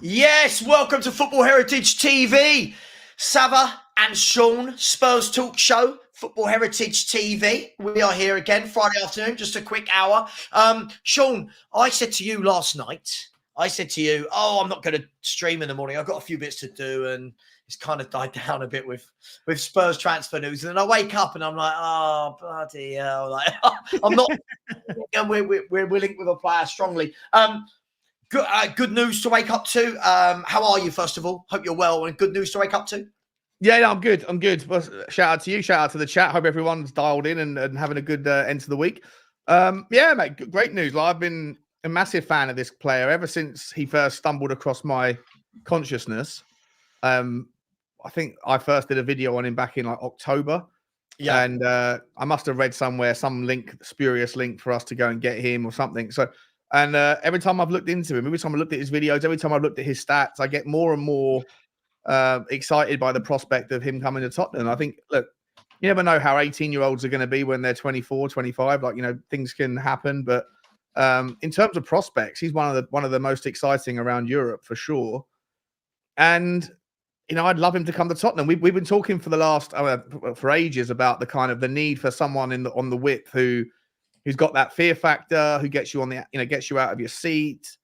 Yes, welcome to Football Heritage TV. Savva and Sean, Spurs Talk Show, Football Heritage TV. We are here again Friday afternoon, just a quick hour. Sean, I said to you last night, I'm not going to stream in the morning. I've got a few bits to do and it's kind of died down a bit with Spurs transfer news. And then I wake up and I'm like, oh, bloody hell. Like, I'm not, and we're linked with a player strongly. Good news to wake up to. How are you, first of all? Hope you're well. And good news to wake up to? Yeah, I'm good. Well, shout out to you. Shout out to the chat. Hope everyone's dialed in and having a good end to the week. Yeah, mate, great news. Like, I've been a massive fan of this player ever since he first stumbled across my consciousness. I think I first did a video on him back in like October. Yeah. And I must have read somewhere some spurious link for us to go and get him or something. So, and every time I've looked into him, every time I looked at his videos, every time I've looked at his stats, I get more and more excited by the prospect of him coming to Tottenham. I think, look, you never know how 18-year-olds are going to be when they're 24, 25. Like, you know, things can happen. But in terms of prospects, he's one of the most exciting around Europe for sure. And, you know, I'd love him to come to Tottenham. We've been talking for the last for ages about the kind of the need for someone on the width who's got that fear factor, who gets you on the, you know, gets you out of your seat,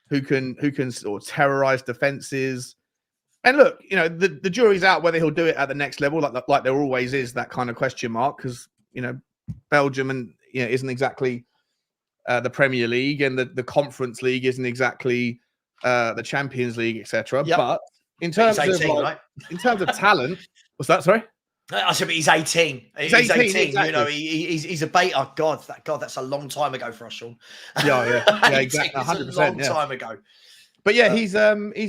who can sort of terrorize defenses. And look, you know, the jury's out whether he'll do it at the next level, like there always is that kind of question mark, because, you know, Belgium and, you know, isn't exactly the Premier League, and the Conference League isn't exactly the Champions League, etc. Yep. But in terms 18, of right? In terms of talent, what's that? Sorry. I said, but he's 18. He's 18. Exactly. You know, he's a bait. Oh God, that's a long time ago for us, Sean. Yeah, exactly. 100%. It's a long time ago. But yeah, he's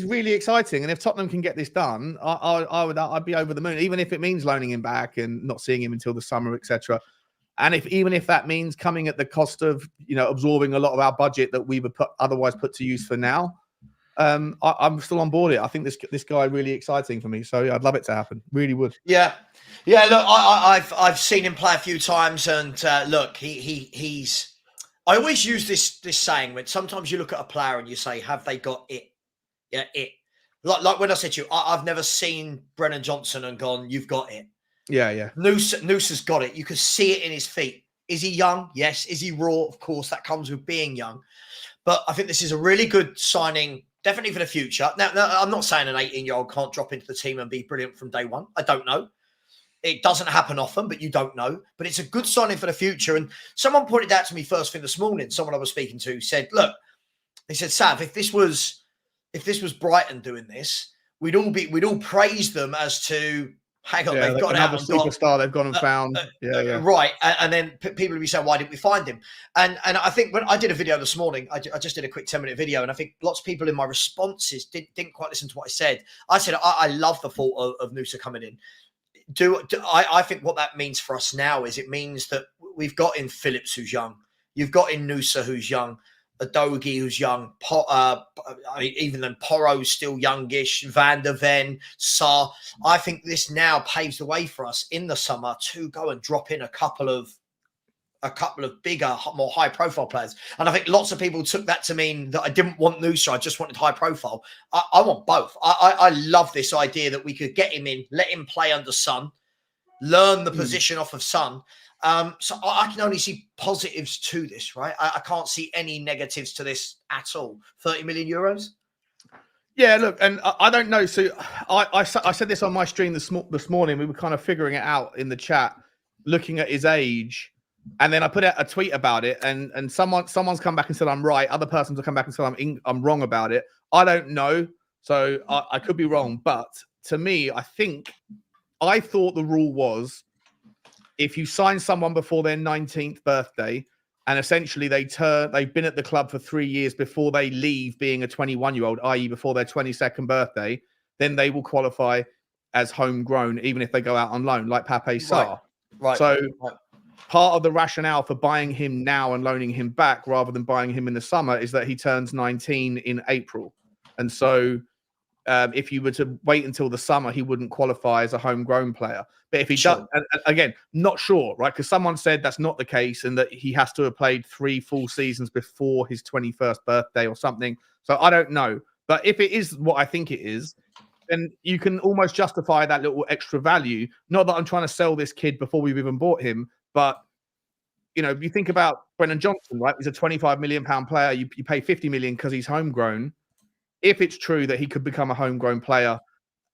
really exciting, and if Tottenham can get this done, I'd be over the moon, even if it means loaning him back and not seeing him until the summer, etc. And even if that means coming at the cost of, you know, absorbing a lot of our budget that we would otherwise put to use for now. I'm still on board. I think this guy really exciting for me, so yeah, I'd love it to happen. Really would. Yeah. Look, I've seen him play a few times, and look, he's. I always use this saying when sometimes you look at a player and you say, "Have they got it?" Yeah, it. Like when I said to you, I've never seen Brennan Johnson and gone, "You've got it." Yeah. Noose has got it. You can see it in his feet. Is he young? Yes. Is he raw? Of course, that comes with being young. But I think this is a really good signing. Definitely for the future. Now, I'm not saying an 18-year-old can't drop into the team and be brilliant from day one. I don't know. It doesn't happen often, but you don't know. But it's a good signing for the future. And someone pointed out to me first thing this morning, someone I was speaking to said, look, they said, Sav, if this was Brighton doing this, we'd all praise them as to, hang on, they've got another superstar they've gone and found. Right. And then people will be saying, why didn't we find him? And I think when I did a video this morning, I just did a quick 10-minute video, and I think lots of people in my responses didn't quite listen to what I said. I said, I love the thought of Noosa coming in. I think what that means for us now is it means that we've got in Phillips, who's young. You've got in Noosa, who's young. Adogi, who's young. Even then, Porro's still youngish. Van der Ven, Sarr. I think this now paves the way for us in the summer to go and drop in a couple of bigger, more high-profile players. And I think lots of people took that to mean that I didn't want Noosa, I just wanted high-profile. I want both. I love this idea that we could get him in, let him play under Son, learn the position off of Son. So I can only see positives to this, right? I can't see any negatives to this at all. 30 million euros? Yeah, look, and I don't know. So I said this on my stream this morning. We were kind of figuring it out in the chat, looking at his age. And then I put out a tweet about it, and someone's come back and said I'm right. Other persons have come back and said I'm wrong about it. I don't know, so I could be wrong. But to me, I thought the rule was if you sign someone before their 19th birthday, and essentially they've been at the club for 3 years before they leave being a 21-year-old, i.e., before their 22nd birthday, then they will qualify as homegrown, even if they go out on loan, like Pape Sarr. Right. So. Right. Part of the rationale for buying him now and loaning him back rather than buying him in the summer is that he turns 19 in April. And so if you were to wait until the summer, he wouldn't qualify as a homegrown player. But if he does, again, not sure, right? Because someone said that's not the case and that he has to have played 3 full seasons before his 21st birthday or something. So I don't know. But if it is what I think it is, then you can almost justify that little extra value. Not that I'm trying to sell this kid before we've even bought him, but you know, you think about Brennan Johnson, right? He's a 25 million pound player. You pay 50 million because he's homegrown. If it's true that he could become a homegrown player,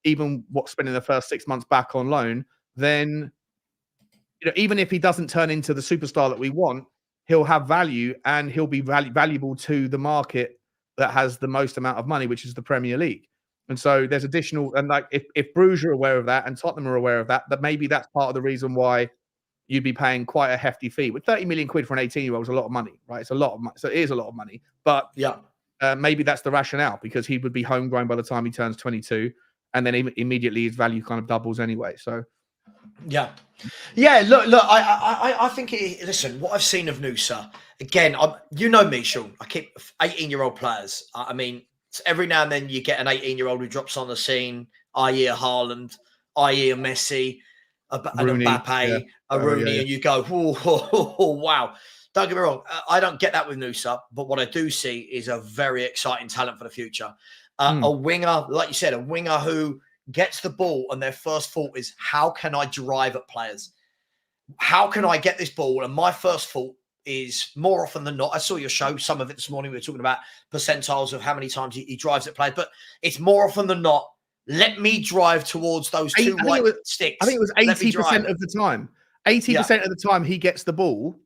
even spending the first 6 months back on loan, then you know, even if he doesn't turn into the superstar that we want, he'll have value and he'll be valuable to the market that has the most amount of money, which is the Premier League. And so there's additional, and like if Bruges are aware of that and Tottenham are aware of that, that maybe that's part of the reason why you'd be paying quite a hefty fee. With 30 million quid for an 18-year-old is a lot of money, right? It's a lot of money. So it is a lot of money. But yeah, maybe that's the rationale, because he would be homegrown by the time he turns 22, and then immediately his value kind of doubles anyway. So yeah. Look. I think. Listen, what I've seen of Nusa again. You know me, Sean. I keep 18-year-old players. I mean, every now and then you get an 18-year-old who drops on the scene, i.e. a Haaland, i.e. a Messi, an Mbappe, a Rooney, and you go, wow. Don't get me wrong. I don't get that with Nusa, but what I do see is a very exciting talent for the future. A winger, like you said, a winger who gets the ball and their first thought is, how can I drive at players? How can I get this ball? And my first thought is, more often than not, I saw your show, some of it this morning, we were talking about percentiles of how many times he drives at players, but it's more often than not, let me drive towards those two white sticks. I think it was 80% of the time. 80% of the time he gets the ball,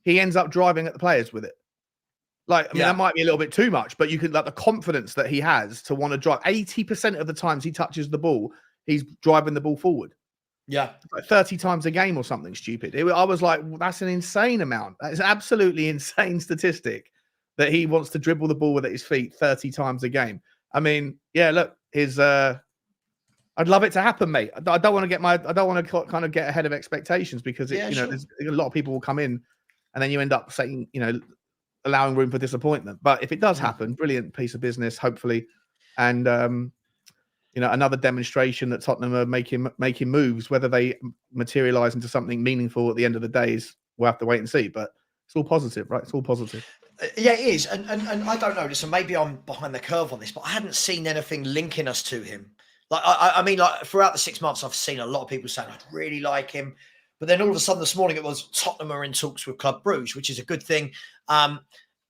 he ends up driving at the players with it. Like, I mean, that might be a little bit too much, but you could, like, the confidence that he has to want to drive. 80% of the times he touches the ball, he's driving the ball forward. Yeah. Like 30 times a game or something stupid. I was like, well, that's an insane amount. That is an absolutely insane statistic that he wants to dribble the ball with his feet 30 times a game. I mean, yeah, look, I'd love it to happen, mate. I don't want to kind of get ahead of expectations, because there's a lot of people will come in and then you end up saying, allowing room for disappointment. But if it does happen, brilliant piece of business, hopefully. And, another demonstration that Tottenham are making moves. Whether they materialize into something meaningful at the end of the day we'll have to wait and see. But it's all positive, right? It's all positive. Yeah, it is. And I don't know this, and maybe I'm behind the curve on this, but I hadn't seen anything linking us to him. Like, I mean, like, throughout the 6 months, I've seen a lot of people saying, I'd really like him. But then all of a sudden this morning, it was Tottenham are in talks with Club Bruges, which is a good thing. I've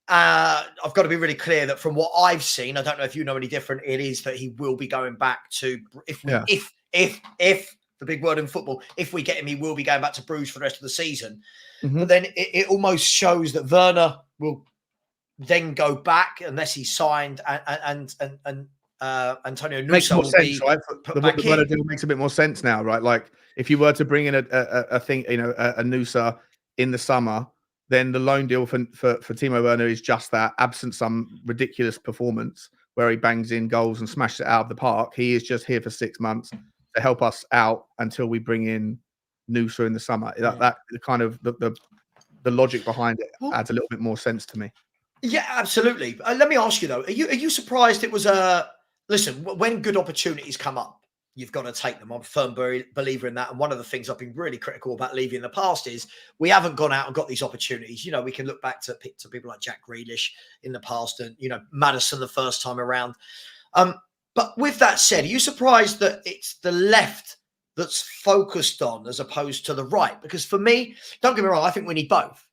got to be really clear that from what I've seen, I don't know if you know any different, it is that he will be going back to, if the big word in football, if we get him, he will be going back to Bruges for the rest of the season. Mm-hmm. But then it almost shows that Werner will then go back unless he's signed, and Antonio Nusa will sense, be right? The Werner deal makes a bit more sense now, right? Like, if you were to bring in a Nusa in the summer, then the loan deal for Timo Werner is just that, absent some ridiculous performance where he bangs in goals and smashes it out of the park. He is just here for 6 months to help us out until we bring in Nusa in the summer. That kind of the logic behind it adds a little bit more sense to me. Yeah, absolutely. Let me ask you though, are you surprised it was listen, when good opportunities come up, you've got to take them. I'm a firm believer in that. And one of the things I've been really critical about Levy in the past is we haven't gone out and got these opportunities. We can look back to people like Jack Grealish in the past, and, Maddison the first time around. But with that said, are you surprised that it's the left that's focused on as opposed to the right? Because for me, don't get me wrong, I think we need both.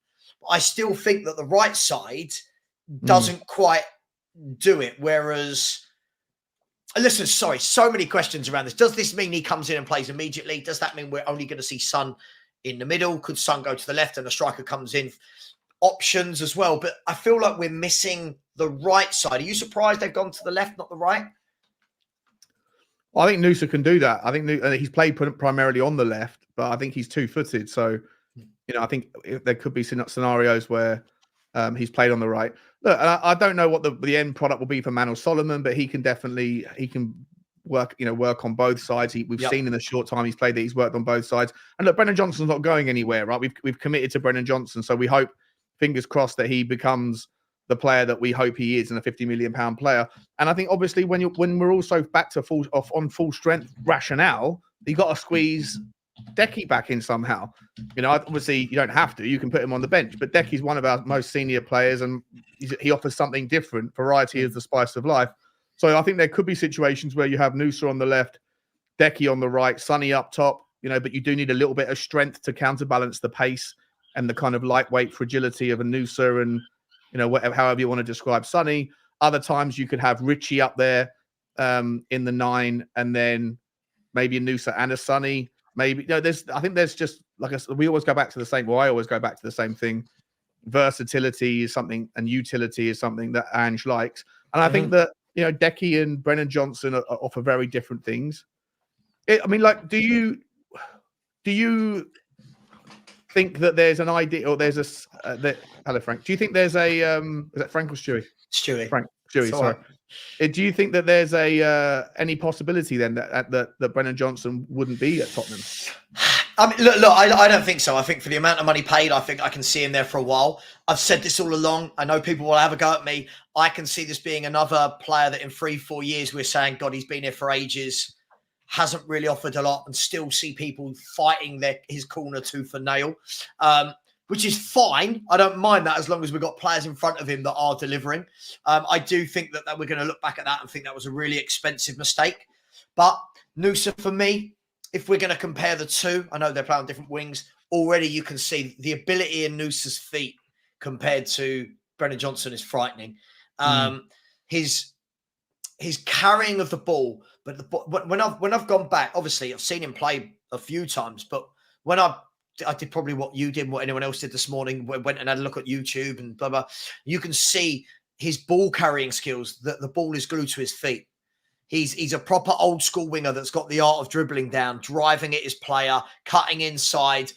I still think that the right side doesn't quite do it. Whereas, listen, sorry, so many questions around this. Does this mean he comes in and plays immediately? Does that mean we're only going to see Son in the middle? Could Son go to the left and the striker comes in? Options as well. But I feel like we're missing the right side. Are you surprised they've gone to the left, not the right? Well, I think Nusa can do that. I think he's played primarily on the left, but I think he's two-footed. So, I think there could be scenarios where he's played on the right. Look, I don't know what the end product will be for Manor Solomon, but he can work on both sides. We've seen in the short time he's played that he's worked on both sides. And look, Brennan Johnson's not going anywhere, right? We've committed to Brennan Johnson, so we hope, fingers crossed, that he becomes the player that we hope he is, and a £50 million player. And I think obviously when we're also back to full strength rationale, you got to squeeze Decky back in somehow. Obviously you don't have to. You can put him on the bench, but Decky's one of our most senior players, and he offers something different. Variety is the spice of life. So I think there could be situations where you have Noosa on the left, Decky on the right, Sonny up top, but you do need a little bit of strength to counterbalance the pace and the kind of lightweight fragility of a Noosa and, whatever, however you want to describe Sonny. Other times you could have Richie up there in the 9 and then maybe a Noosa and a Sonny. Maybe, I think there's just, like I said, we always go back to the same, I always go back to the same thing. Versatility is something and utility is something that Ange likes. And I think that, Decky and Brennan Johnson offer very different things. Do you think that there's an idea or there's a hello Frank? Do you think there's a is that Frank or Stewie? Stewie. Frank, Stewie, sorry. Do you think that there's any possibility then that Brennan Johnson wouldn't be at Tottenham? Look, I don't think so. I think for the amount of money paid, I think I can see him there for a while. I've said this all along. I know people will have a go at me. I can see this being another player that in 3-4 years we're saying, God, he's been here for ages, hasn't really offered a lot, and still see people fighting his corner tooth and nail, which is fine. I don't mind that as long as we've got players in front of him that are delivering. I do think that we're going to look back at that and think that was a really expensive mistake. But Noosa, for me, if we're going to compare the two, I know they're playing on different wings. Already you can see the ability in Noosa's feet compared to Brennan Johnson is frightening. His carrying of the ball, but when I've gone back, obviously I've seen him play a few times, but when I did probably what you did, what anyone else did this morning, went and had a look at YouTube and blah, blah, you can see his ball carrying skills, that the ball is glued to his feet. He's a proper old school winger that's got the art of dribbling down, driving at his player, cutting inside,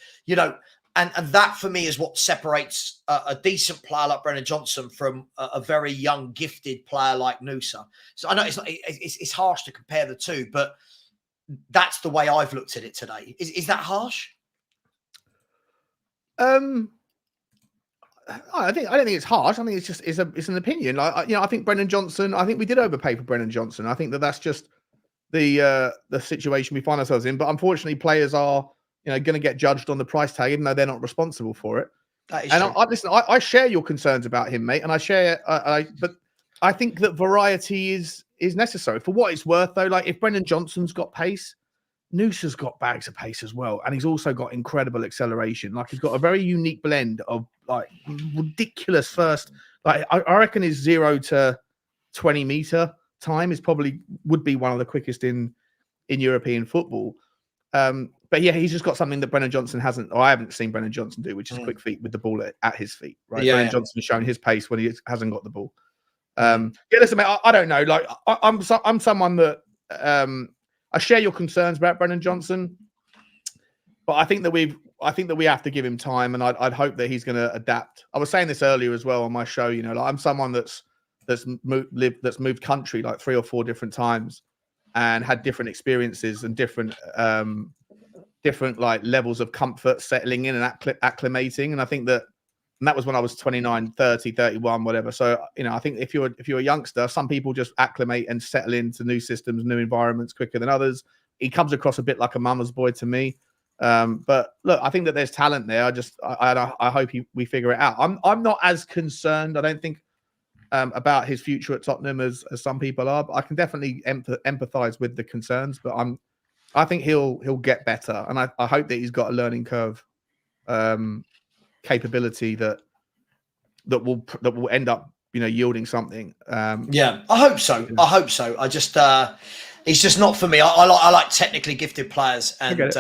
and that for me is what separates a decent player like Brennan Johnson from a very young, gifted player like Noosa. So I know it's harsh to compare the two, but that's the way I've looked at it today. Is that harsh? I don't think it's harsh. I think it's an opinion. I think Brennan Johnson. I think we did overpay for Brennan Johnson. I think that's just the situation we find ourselves in. But unfortunately, players are going to get judged on the price tag, even though they're not responsible for it. That is and true. listen, I share your concerns about him, mate, and I share. But I think that variety is necessary for what it's worth. Though, like if Brennan Johnson's got pace, Noosa's got bags of pace as well, and he's also got incredible acceleration. Like he's got a very unique blend of like ridiculous first. Like I reckon his 0 to 20 meter time would be one of the quickest in European football. But yeah, he's just got something that Brennan Johnson hasn't, or I haven't seen Brennan Johnson do, which is quick feet with the ball at his feet. Right, Yeah, Brennan Johnson has shown his pace when he hasn't got the ball. Listen, mate, I don't know. Like I'm someone that I share your concerns about Brennan Johnson, but I think that we have to give him time, and I'd hope that he's going to adapt. I was saying this earlier as well on my show. Like I'm someone that's moved country like 3 or 4 different times, and had different experiences and different like levels of comfort settling in and acclimating. And I think that was when I was 29, 30, 31, whatever. So, I think if you're a youngster, some people just acclimate and settle into new systems, new environments quicker than others. He comes across a bit like a mama's boy to me. But look, I think that there's talent there. I hope we figure it out. I'm not as concerned, I don't think, about his future at Tottenham as some people are, but I can definitely empathize with the concerns. But I think he'll get better, and I hope that he's got a learning curve capability that will end up yielding something. Yeah, I hope so. I just he's just not for me. I like technically gifted players, and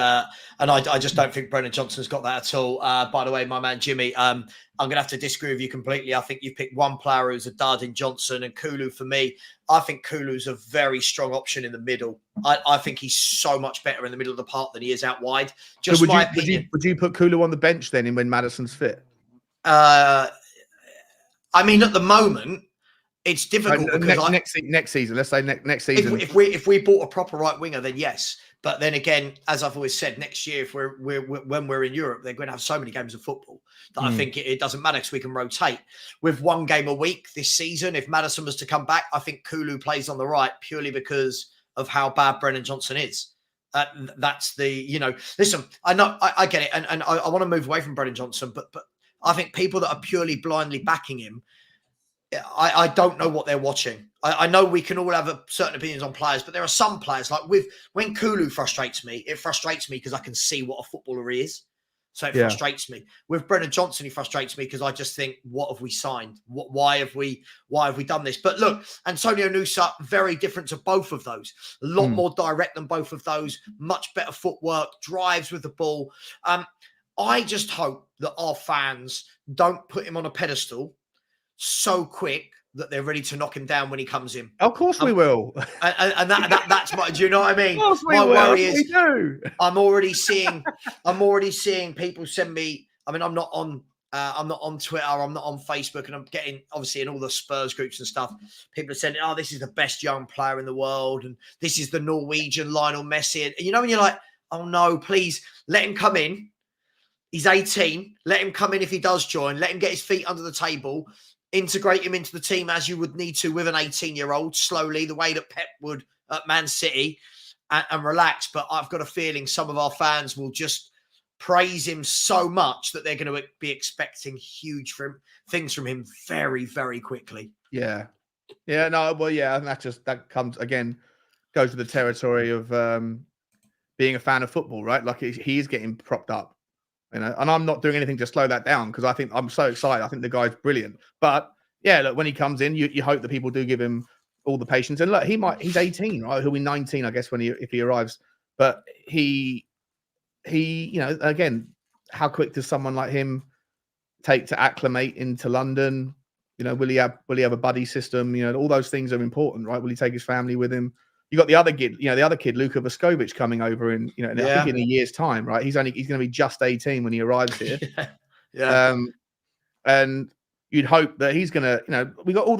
I just don't think Brennan Johnson's got that at all. By the way, my man Jimmy, I'm going to have to disagree with you completely. I think you've picked one player who's a dud in Johnson, and Kulu for me. I think Kulu's a very strong option in the middle. I think he's so much better in the middle of the park than he is out wide. Just my opinion. Would you put Kulu on the bench then when Maddison's fit? I mean, at the moment, it's difficult because next season. Let's say next season. If we bought a proper right winger, then yes. But then again, as I've always said, next year if when we're in Europe, they're going to have so many games of football that I think it doesn't matter because we can rotate. With 1 game a week this season, if Maddison was to come back, I think Kulu plays on the right purely because of how bad Brennan Johnson is. That's the Listen, I know I get it, and I want to move away from Brennan Johnson, but I think people that are purely blindly backing him, I don't know what they're watching. I know we can all have certain opinions on players, but there are some players like when Kulu frustrates me, it frustrates me because I can see what a footballer he is. So it frustrates me. With Brennan Johnson, he frustrates me because I just think, what have we signed? Why have we done this? But look, Antonio Nusa, very different to both of those. A lot more direct than both of those. Much better footwork, drives with the ball. I just hope that our fans don't put him on a pedestal so quick that they're ready to knock him down when he comes in. Of course we will. And that's my, do you know what I mean? Of course we my will. worry is we do. I'm already seeing people send me, I mean, I'm not on Twitter, I'm not on Facebook, and I'm getting, obviously, in all the Spurs groups and stuff, people are saying, oh, this is the best young player in the world, and this is the Norwegian Lionel Messi. And you know, when you're like, oh no, please let him come in. He's 18. Let him come in if he does join. Let him get his feet under the table. Integrate him into the team as you would need to with an 18-year-old, slowly, the way that Pep would at Man City, and relax. But I've got a feeling some of our fans will just praise him so much that they're going to be expecting huge things from him very, very quickly. Yeah. Yeah, no, well, yeah, and that comes, again, goes to the territory of being a fan of football, right? Like, he is getting propped up. You know, and I'm not doing anything to slow that down because I think I'm so excited. I think the guy's brilliant. But yeah, look, when he comes in, you hope that people do give him all the patience. And look, he's 18, right? He'll be 19, I guess, if he arrives. But he, you know, again, how quick does someone like him take to acclimate into London? You know, will he have a buddy system? You know, all those things are important, right? Will he take his family with him? You got the other kid, Luka Vuskovic coming over in, I think in a year's time, right? He's going to be just 18 when he arrives here. And you'd hope that he's going to, we got all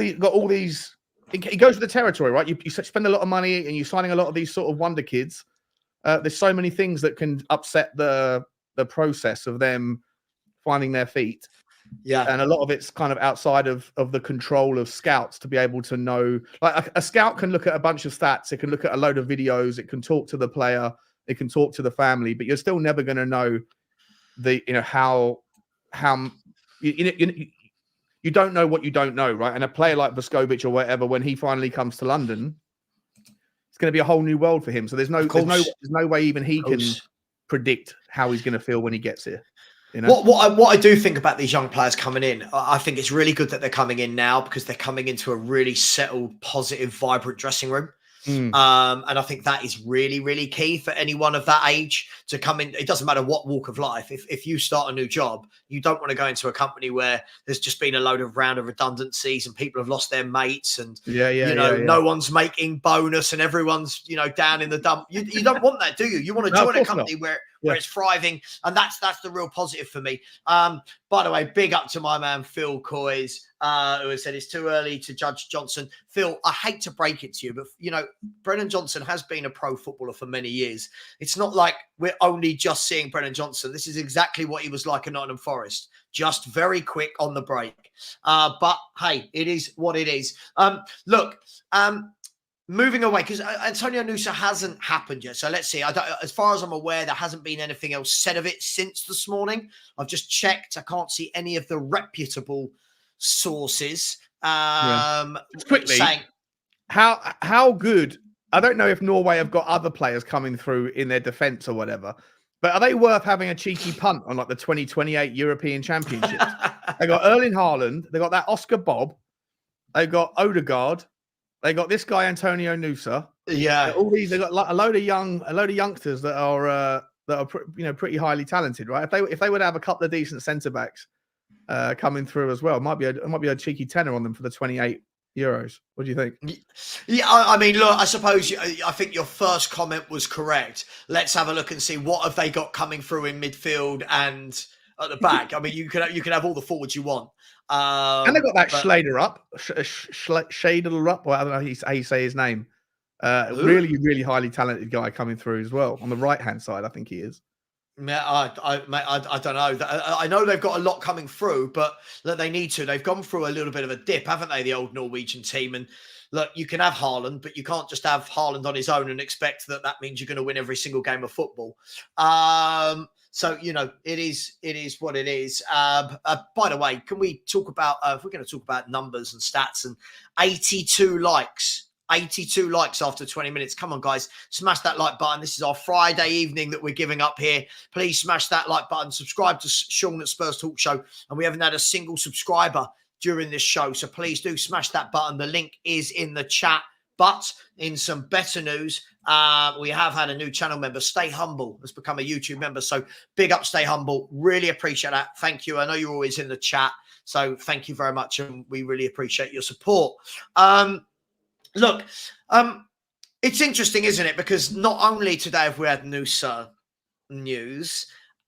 these. It goes with the territory, right? You spend a lot of money and you're signing a lot of these sort of wonder kids. There's so many things that can upset the process of them finding their feet. Yeah. And a lot of it's kind of outside of the control of scouts to be able to know. Like a scout can look at a bunch of stats, it can look at a load of videos, it can talk to the player, it can talk to the family, but you're still never going to know how you don't know what you don't know, right? And a player like Vuskovic or whatever, when he finally comes to London, it's going to be a whole new world for him. So there's no way even he can predict how he's going to feel when he gets here. You know? What I do think about these young players coming in, I think it's really good that they're coming in now because they're coming into a really settled, positive, vibrant dressing room. And I think that is really, really key for anyone of that age to come in. It doesn't matter what walk of life. If you start a new job, you don't want to go into a company where there's just been a round of redundancies and people have lost their mates and no one's making bonus and everyone's down in the dump. You don't want that, do you? You want to join a company where it's thriving, and that's the real positive for me. By the way, big up to my man Phil Coys, who has said it's too early to judge Johnson. Phil, I hate to break it to you, but Brennan Johnson has been a pro footballer for many years. It's not like we're only just seeing Brennan Johnson. This is exactly what he was like at Nottingham Forest, just very quick on the break. But hey, it is what it is. Moving away, because Antonio Nusa hasn't happened yet. So let's see. As far as I'm aware, there hasn't been anything else said of it since this morning. I've just checked. I can't see any of the reputable sources quickly saying how good. I don't know if Norway have got other players coming through in their defence or whatever, but are they worth having a cheeky punt on like the 2028 European Championships? They got Erling Haaland. They got that Oscar Bob. They got Odegaard. They got this guy Antonio Nusa. Yeah, all these. They got a load of youngsters that are pretty highly talented, right? If they would have a couple of decent centre backs coming through as well, it might be a cheeky tenner on them for the 28 Euros. What do you think? Yeah, I mean, look, I suppose I think your first comment was correct. Let's have a look and see what have they got coming through in midfield and at the back. I mean, you can have all the forwards you want. And they got that Shader up, or I don't know how you say his name. Really, really highly talented guy coming through as well on the right hand side. I think he is. Yeah, I don't know. I know they've got a lot coming through, but that they need to. They've gone through a little bit of a dip, haven't they? The old Norwegian team. And look, you can have Haaland, but you can't just have Haaland on his own and expect that means you're going to win every single game of football. So it is what it is. By the way, can we talk about if we're going to talk about numbers and stats and 82 likes? 82 likes after 20 minutes. Come on, guys. Smash that like button. This is our Friday evening that we're giving up here. Please smash that like button. Subscribe to Sean at Spurs Talk Show. And we haven't had a single subscriber during this show. So please do smash that button. The link is in the chat. But in some better news, we have had a new channel member. Stay Humble has become a YouTube member. So big up, Stay Humble. Really appreciate that. Thank you. I know you're always in the chat. So thank you very much. And we really appreciate your support. Look, it's interesting, isn't it? Because not only today have we had news,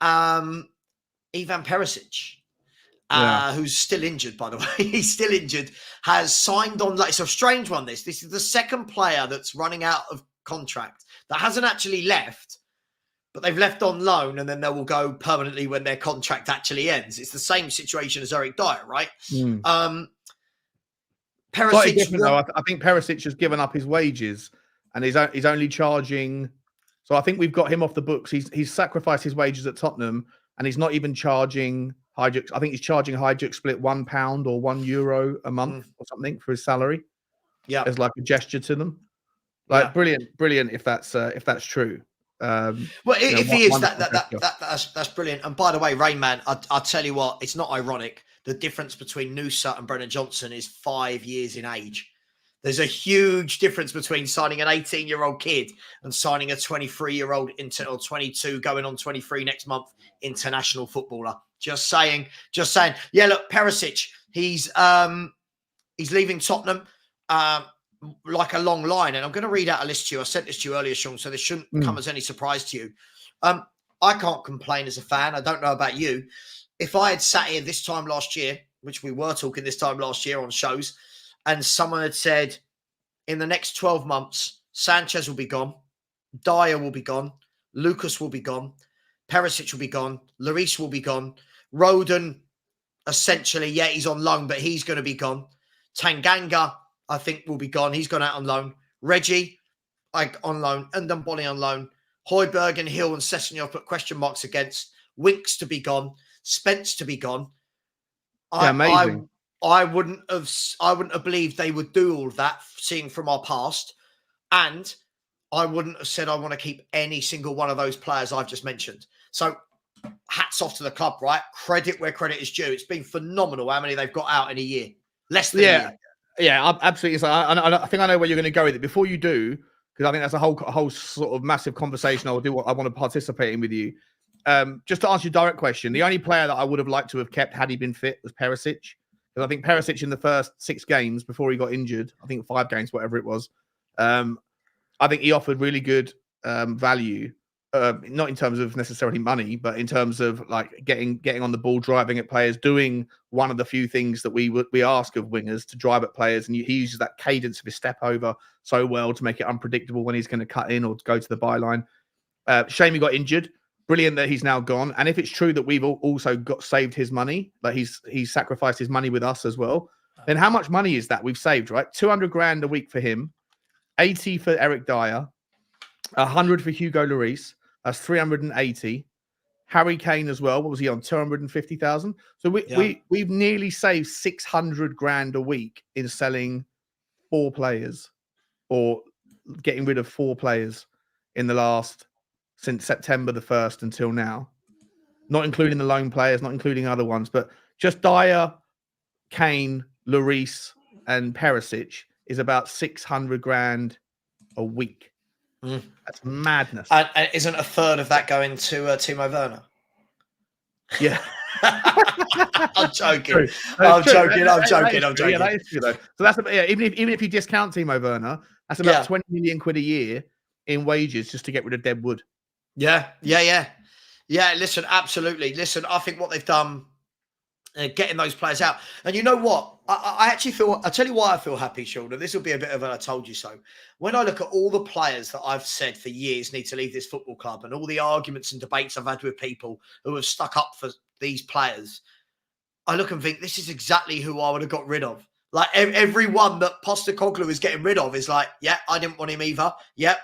Ivan Perisic, who's still injured, by the way, he's still injured, has signed on. It's a strange one, this is the second player that's running out of contract that hasn't actually left, but they've left on loan and then they will go permanently when their contract actually ends. It's the same situation as Eric Dyer, right? Slightly different, though. I think Perisic has given up his wages and he's only charging. So I think we've got him off the books. He's sacrificed his wages at Tottenham and he's not even charging Hijack. I think he's charging Hijack split £1 or €1 a month or something for his salary. Yeah, as like a gesture to them. Like brilliant if that's true. Well, if he is, that's brilliant. And by the way, Rain Man, I'll tell you what, it's not ironic. The difference between Noosa and Brennan Johnson is 5 years in age. There's a huge difference between signing an 18-year-old kid and signing a 23-year-old or 22 going on 23 next month international footballer. Just saying. Yeah, look, Perisic, he's leaving Tottenham like a long line. And I'm going to read out a list to you. I sent this to you earlier, Sean, so this shouldn't come as any surprise to you. I can't complain as a fan. I don't know about you. If I had sat here this time last year, which we were talking this time last year on shows, and someone had said, in the next 12 months, Sanchez will be gone, Dyer will be gone, Lucas will be gone, Perisic will be gone, Lloris will be gone, Rhodon, essentially, he's on loan, but he's going to be gone. Tanganga, I think, will be gone. He's gone out on loan. Reggie, on loan. Ndombele on loan. Højbjerg and Hill and Sessegnon put question marks against. Winks to be gone. Spence to be gone. Amazing. I wouldn't have believed they would do all of that, seeing from our past. And I wouldn't have said I want to keep any single one of those players I've just mentioned. So hats off to the club, right? Credit where credit is due. It's been phenomenal how many they've got out in a year. Less than a year. Yeah, absolutely. So I think I know where you're going to go with it. Before you do, because I think that's a whole sort of massive conversation I want to participate in with you. Just to answer your direct question, the only player that I would have liked to have kept had he been fit was Perisic. Because I think Perisic in the first 6 games before he got injured, I think 5 games, whatever it was, I think he offered really good value. Not in terms of necessarily money, but in terms of like getting on the ball, driving at players, doing one of the few things that we ask of wingers to drive at players. And he uses that cadence of his step over so well to make it unpredictable when he's going to cut in or go to the byline. Shame he got injured. Brilliant that he's now gone. And if it's true that we've also saved his money, like he's sacrificed his money with us as well, then how much money is that we've saved, right? 200 grand a week for him, 80 for Eric Dyer, 100 for Hugo Lloris. That's 380. Harry Kane as well. What was he on? 250,000. So we've nearly saved 600 grand a week in selling 4 players or getting rid of 4 players in the last since September the 1st until now. Not including the loan players, not including other ones, but just Dyer, Kane, Lloris, and Perisic is about 600 grand a week. That's madness. And isn't a third of that going to Timo Werner? Yeah. I'm joking. I'm joking. Yeah, that is true, though. So that's even if you discount Timo Werner, that's about 20 million quid a year in wages just to get rid of dead wood. Yeah. Listen, absolutely. Listen, I think what they've done getting those players out. And you know what? I actually feel, I'll tell you why I feel happy, Sean, and this will be a bit of a I told you so. When I look at all the players that I've said for years need to leave this football club and all the arguments and debates I've had with people who have stuck up for these players, I look and think this is exactly who I would have got rid of. Like everyone that Postecoglou is getting rid of is like, yeah, I didn't want him either. Yep.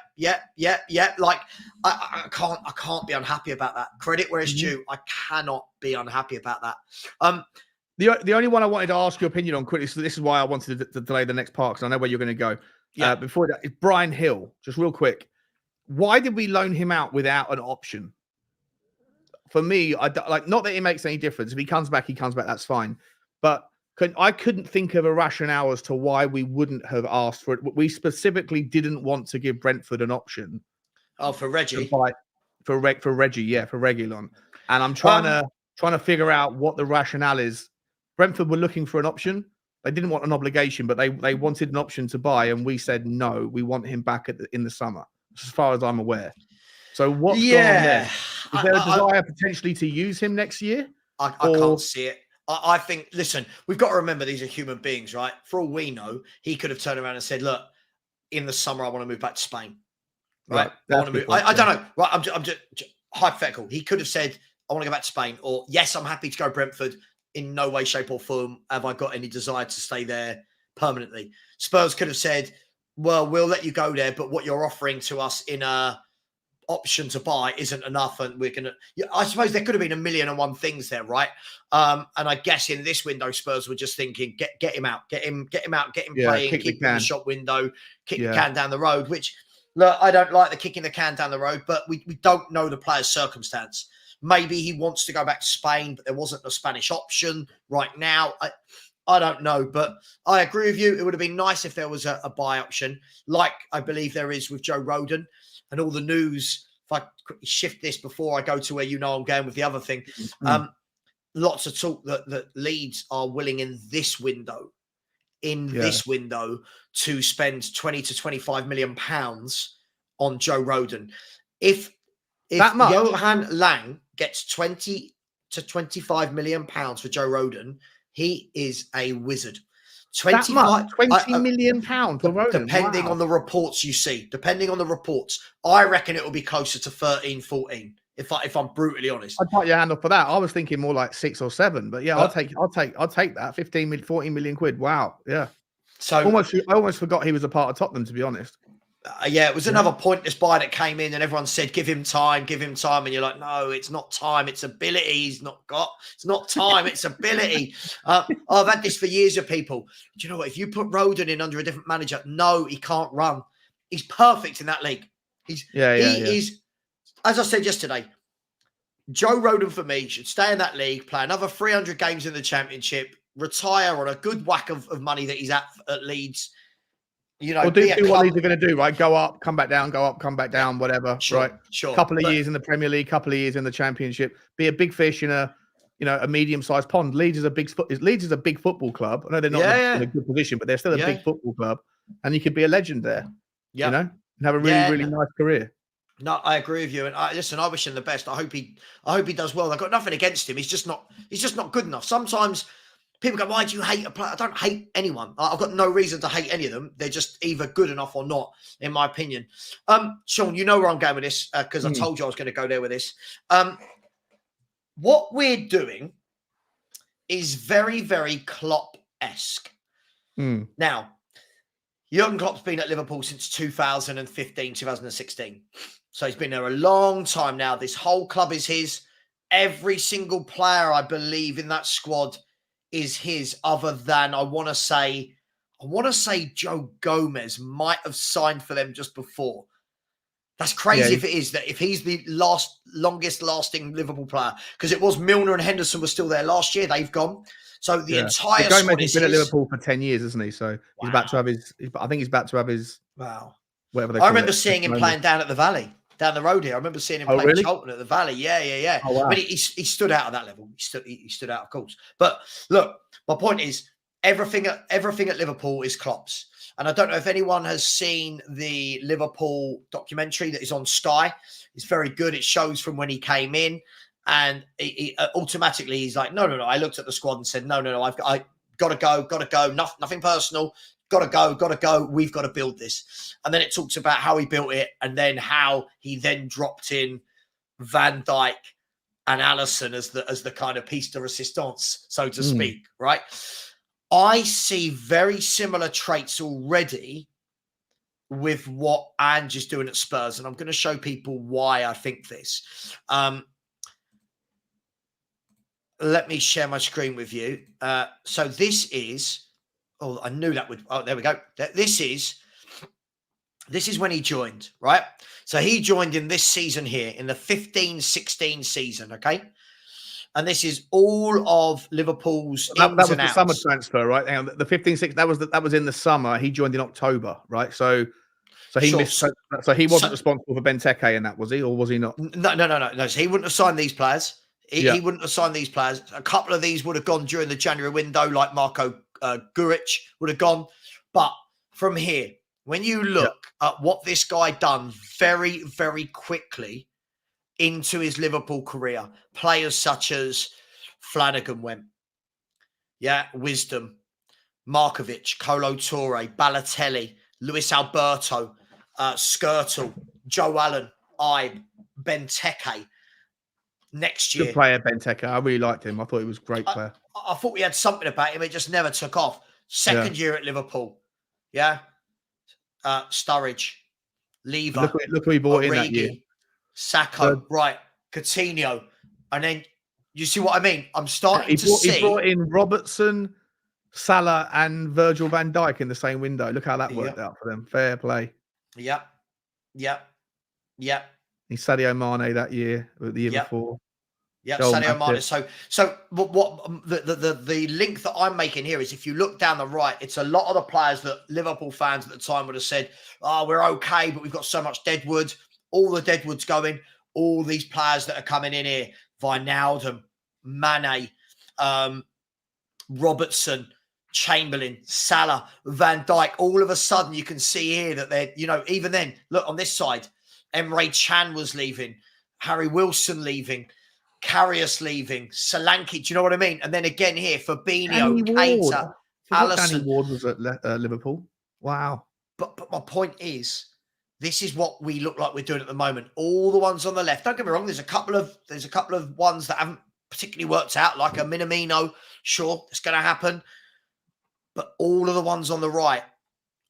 Like I can't be unhappy about that. Credit where it's due. I cannot be unhappy about that. The only one I wanted to ask your opinion on quickly, so this is why I wanted to delay the next part because I know where you're going to go. Yeah. Before that, is Brian Hill. Just real quick, why did we loan him out without an option? For me, not that it makes any difference. If he comes back, that's fine. But I couldn't think of a rationale as to why we wouldn't have asked for it. We specifically didn't want to give Brentford an option. Oh, for Reggie. For Reggie, yeah, for Reguilon. And I'm trying to figure out what the rationale is. Brentford were looking for an option. They didn't want an obligation, but they wanted an option to buy, and we said no. We want him back in the summer, as far as I'm aware. So what's going on there? Is there a desire potentially to use him next year? I can't see it. I think, listen, we've got to remember these are human beings, right? For all we know, he could have turned around and said, look, in the summer, I want to move back to Spain. Right? I want to move. I don't know. Right? I'm just hypothetical. He could have said, I want to go back to Spain. Or, yes, I'm happy to go to Brentford. In no way, shape or form have I got any desire to stay there permanently. Spurs could have said, well, we'll let you go there, but what you're offering to us in a option to buy isn't enough, and we're gonna. I suppose there could have been a million and one things there, right? And I guess in this window, Spurs were just thinking, get him out, get him playing, keep him in the shop window, kick the can down the road. Which, look, I don't like the kicking the can down the road, but we don't know the player's circumstance. Maybe he wants to go back to Spain, but there wasn't a Spanish option right now. I don't know, but I agree with you. It would have been nice if there was a buy option, like I believe there is with Joe Rhodon. And all the news, if I quickly shift this before I go to where I'm going with the other thing, lots of talk that Leeds are willing in this window, to spend 20 to 25 million pounds on Joe Rhodon. If Johan Lang gets 20 to 25 million pounds for Joe Rhodon, he is a wizard. 20 million pounds for Rhodon. Depending on the reports you see. Depending on the reports. I reckon it will be closer to 13, 14, if I'm brutally honest. I'd put your hand up for that. I was thinking more like 6 or 7, but yeah, I'll take that. 14 million quid. Wow. Yeah. So I almost forgot he was a part of Tottenham, to be honest. It was another pointless buy that came in, and everyone said, give him time. And you're like, no, it's not time. It's ability. It's not time. It's ability. I've had this for years of people. Do you know what? If you put Rhodon in under a different manager, no, he can't run. He's perfect in that league. He is, as I said yesterday, Joe Rhodon for me should stay in that league, play another 300 games in the Championship, retire on a good whack of money that he's at Leeds. You know, do what Leeds are going to do, right? Go up, come back down, go up, come back down, whatever. Right? Sure. Couple of years in the Premier League, couple of years in the Championship. Be a big fish in a medium-sized pond. Leeds is a big football club. I know they're not in a good position, but they're still a big football club, and you could be a legend there. Yeah, you know, and have a really nice career. No, I agree with you. And I wish him the best. I hope he does well. I've got nothing against him. He's just not good enough. Sometimes people go, why do you hate a player? I don't hate anyone. I've got no reason to hate any of them. They're just either good enough or not, in my opinion. Sean, you know where I'm going with this because I told you I was going to go there with this. What we're doing is very, very Klopp-esque. Now, Jurgen Klopp's been at Liverpool since 2015, 2016. So he's been there a long time now. This whole club is his. Every single player, I believe, in that squad is his, other than I want to say Joe Gomez might have signed for them just before. That's crazy if it is, that if he's the longest lasting Liverpool player, because it was Milner and Henderson were still there last year. They've gone. So the entire Gomez squad has been at Liverpool for 10 years, isn't he? So he's about to have his, I think he's about to have his, whatever they call it. I remember seeing him playing down at the Valley, down the road here. I remember seeing him play Charlton at the Valley. Yeah. Oh, wow. I mean, he stood out at that level. He stood out, of course. But look, my point is everything at Liverpool is Klopp's. And I don't know if anyone has seen the Liverpool documentary that is on Sky. It's very good. It shows from when he came in. And he automatically he's like, no. I looked at the squad and said, no. I got to go. Nothing personal. Got to go. We've got to build this. And then it talks about how he built it, and then how he then dropped in Van Dijk and Alisson as the kind of piece de resistance, so to speak. Right? I see very similar traits already with what Ange is doing at Spurs, and I'm going to show people why I think this. Let me share my screen with you. So this is, I knew that would, there we go. This is when he joined, right? So he joined in this season here, in the 15-16 season, okay? And this is all of Liverpool's that was and the outs. summer transfer, right? Hang on, the 15-16, that was in the summer. He joined in October, right? So he missed. So he wasn't responsible for Benteke in that, was he, or was he not? No. So he wouldn't have signed these players. He wouldn't have signed these players. A couple of these would have gone during the January window, like Marco Guric would have gone. But from here, when you look at what this guy done very, very quickly into his Liverpool career, players such as Flanagan went, Wisdom, Markovic, Kolo Touré, Balotelli, Luis Alberto, Skirtle, Joe Allen, Ibe, Benteke. Next year, good player Benteke. I really liked him. I thought he was a great player. I thought we had something about him. It just never took off. Second year at Liverpool, Sturridge, Lever. Look who he bought in that year. Sacco, right? Coutinho, and then you see what I mean. I'm starting to see. He brought in Robertson, Salah, and Virgil van Dijk in the same window. Look how that worked out for them. Fair play. Yep. He's Sadio Mane that year, the year before. Yeah, Sadio Mane. So what the link that I'm making here is, if you look down the right, it's a lot of the players that Liverpool fans at the time would have said, "Oh, we're okay, but we've got so much deadwood." All the deadwood's going. All these players that are coming in here: Wijnaldum, Mane, Robertson, Chamberlain, Salah, Van Dijk. All of a sudden, you can see here that they're, even then, look on this side. Emre Can was leaving, Harry Wilson leaving, Karius leaving, Solanke. Do you know what I mean? And then again here, Fabinho, Keita, Alisson. Danny Ward was at Liverpool. Wow. But my point is, this is what we look like we're doing at the moment. All the ones on the left. Don't get me wrong. There's a couple of ones that haven't particularly worked out, like a Minamino. Sure, it's going to happen. But all of the ones on the right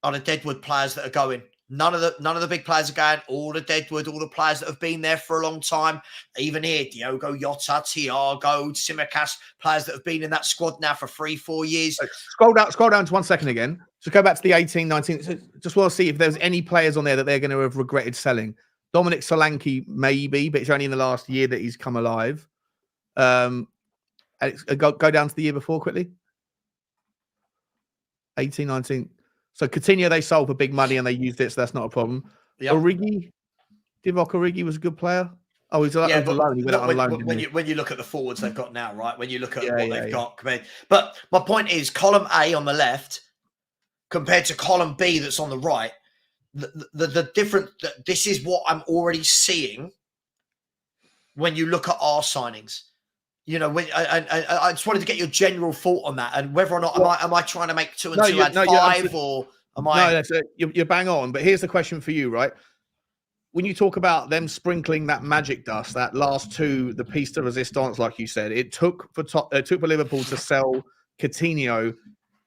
are the deadwood players that are going. None of the big players are going. All the deadwood, all the players that have been there for a long time. Even here, Diogo Jota, Thiago, Tsimikas, players that have been in that squad now for 3-4 years. Scroll down to 1 second again. So go back to the 18-19. So just want to see if there's any players on there that they're going to have regretted selling. Dominic Solanke, maybe, but it's only in the last year that he's come alive. Go down to the year before quickly. 18-19. So Coutinho they sold for big money and they used it, so that's not a problem. Yep. Origi, Divock Origi was a good player. Oh, he's alone. He went out on loan. When you look at the forwards they've got now, right? When you look at what they've got. But my point is, column A on the left compared to column B that's on the right, the different. This is what I'm already seeing when you look at our signings. I just wanted to get your general thought on that, and whether or not am I trying to make 2 and 2 add 5, or am I? No, you're bang on. But here's the question for you, right? When you talk about them sprinkling that magic dust, that last two, the piece de resistance, like you said, it took for Liverpool to sell Coutinho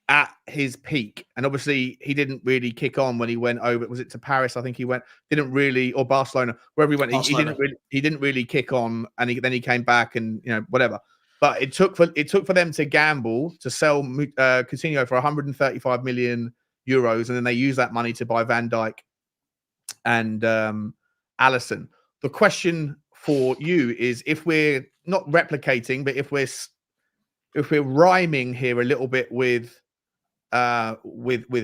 at his peak, and obviously he didn't really kick on when he went over. Was it to Paris? I think he went. Didn't really, or Barcelona, wherever he went. He didn't really kick on, and then he came back, and whatever. But it took for them to gamble to sell Coutinho for 135 million euros, and then they used that money to buy Van Dijk and Alisson. The question for you is, if we're not replicating, but if we're rhyming here a little bit with